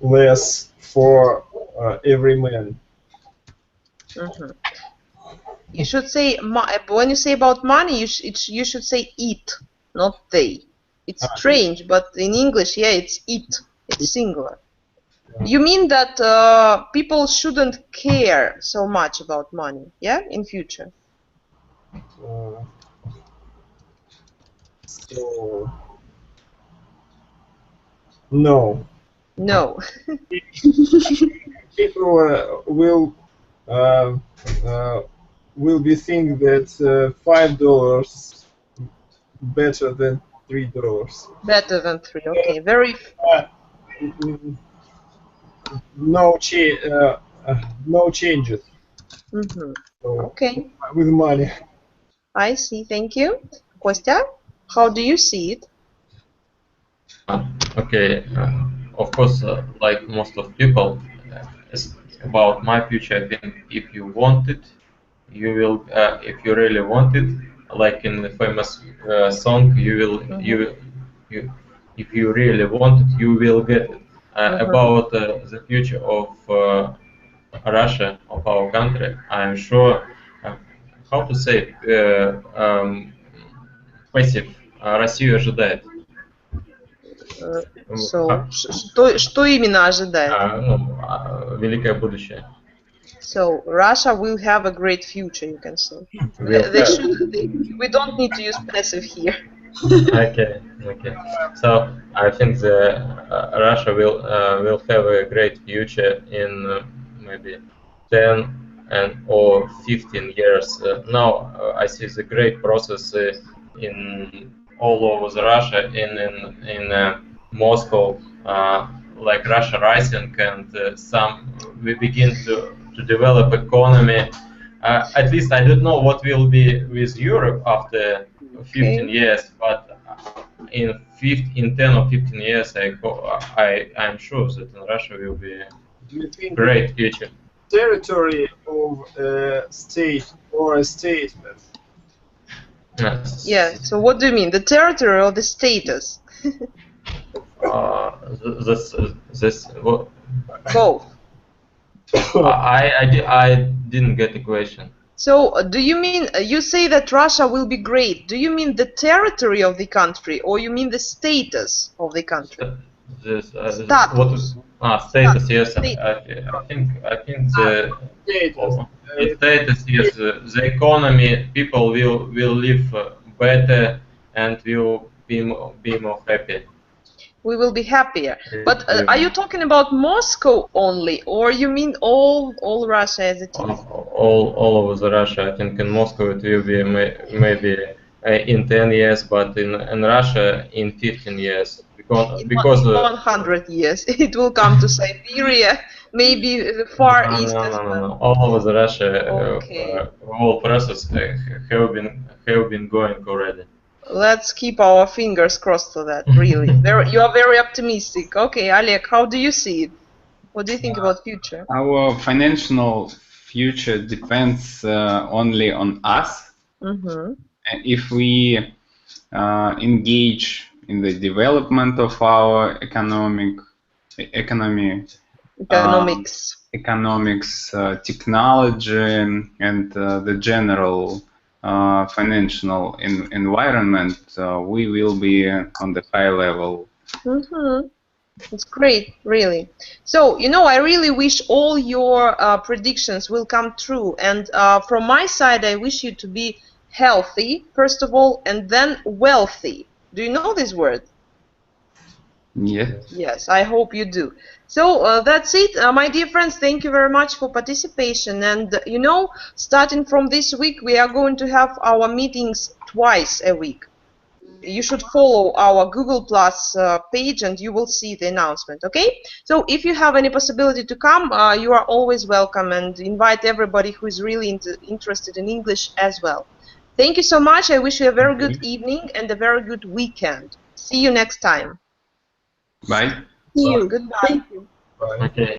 less for every man. Mhm. You should say, when you say about money, you should say it, not they. It's strange, but in English, yeah, it's it. It's singular. You mean that people shouldn't care so much about money, yeah, in future? So no. No. People will be think that $5 better than $3. Better than 3. Okay, very. No changes. Mhm. So, Okay, with money. I see. Thank you. Kostya, how do you see it? Okay, of course, like most of people, about my future, I think if you want it, you will. If you really want it, like in the famous song, you, if you really want it, you will get it. About the future of Russia, of our country, I'm sure. How to say? Пассив. Россию ожидает. So, что именно ожидает? Великое будущее. So, Russia will have a great future, you can say. We don't need to use passive here. Okay. So I think the Russia will have a great future in maybe 10 or 15 years. Now I see the great process in all over the Russia, in Moscow, like Russia rising, and we begin to develop economy. At least I don't know what will be with Europe after 15 years, but in 10 or 15 years, I'm sure that in Russia will be a great future. Territory of a state or a statement. Yeah, so what do you mean? The territory or the status? Both. I didn't get the question. So, do you mean, you say that Russia will be great? Do you mean the territory of the country, or you mean the status of the country? Status. Status. Yes. I think the status. Yes. The economy. People will live better and will be more happy. We will be happier. But are you talking about Moscow only, or you mean all Russia as it is? All over the Russia. I think in Moscow it will be maybe in 10 years, but in Russia in 15 years. Because 100 years, it will come to Siberia, maybe the Far East as well. No. All over the Russia, whole process have been going already. Let's keep our fingers crossed for that. Really, you are very optimistic. Okay, Oleg, how do you see it? What do you think about future? Our financial future depends only on us. Mm-hmm. If we engage in the development of our economics, technology, and the general financial environment, we will be on the high level. Mm-hmm. It's great, really. So, I really wish all your predictions will come true. And from my side, I wish you to be healthy, first of all, and then wealthy. Do you know this word? Yes. Yes, I hope you do. So that's it. My dear friends, thank you very much for participation. And, starting from this week, we are going to have our meetings twice a week. You should follow our Google Plus page and you will see the announcement, okay? So if you have any possibility to come, you are always welcome, and invite everybody who is really interested in English as well. Thank you so much. I wish you a very good evening and a very good weekend. See you next time. Bye. See you. Goodbye. Bye. Okay.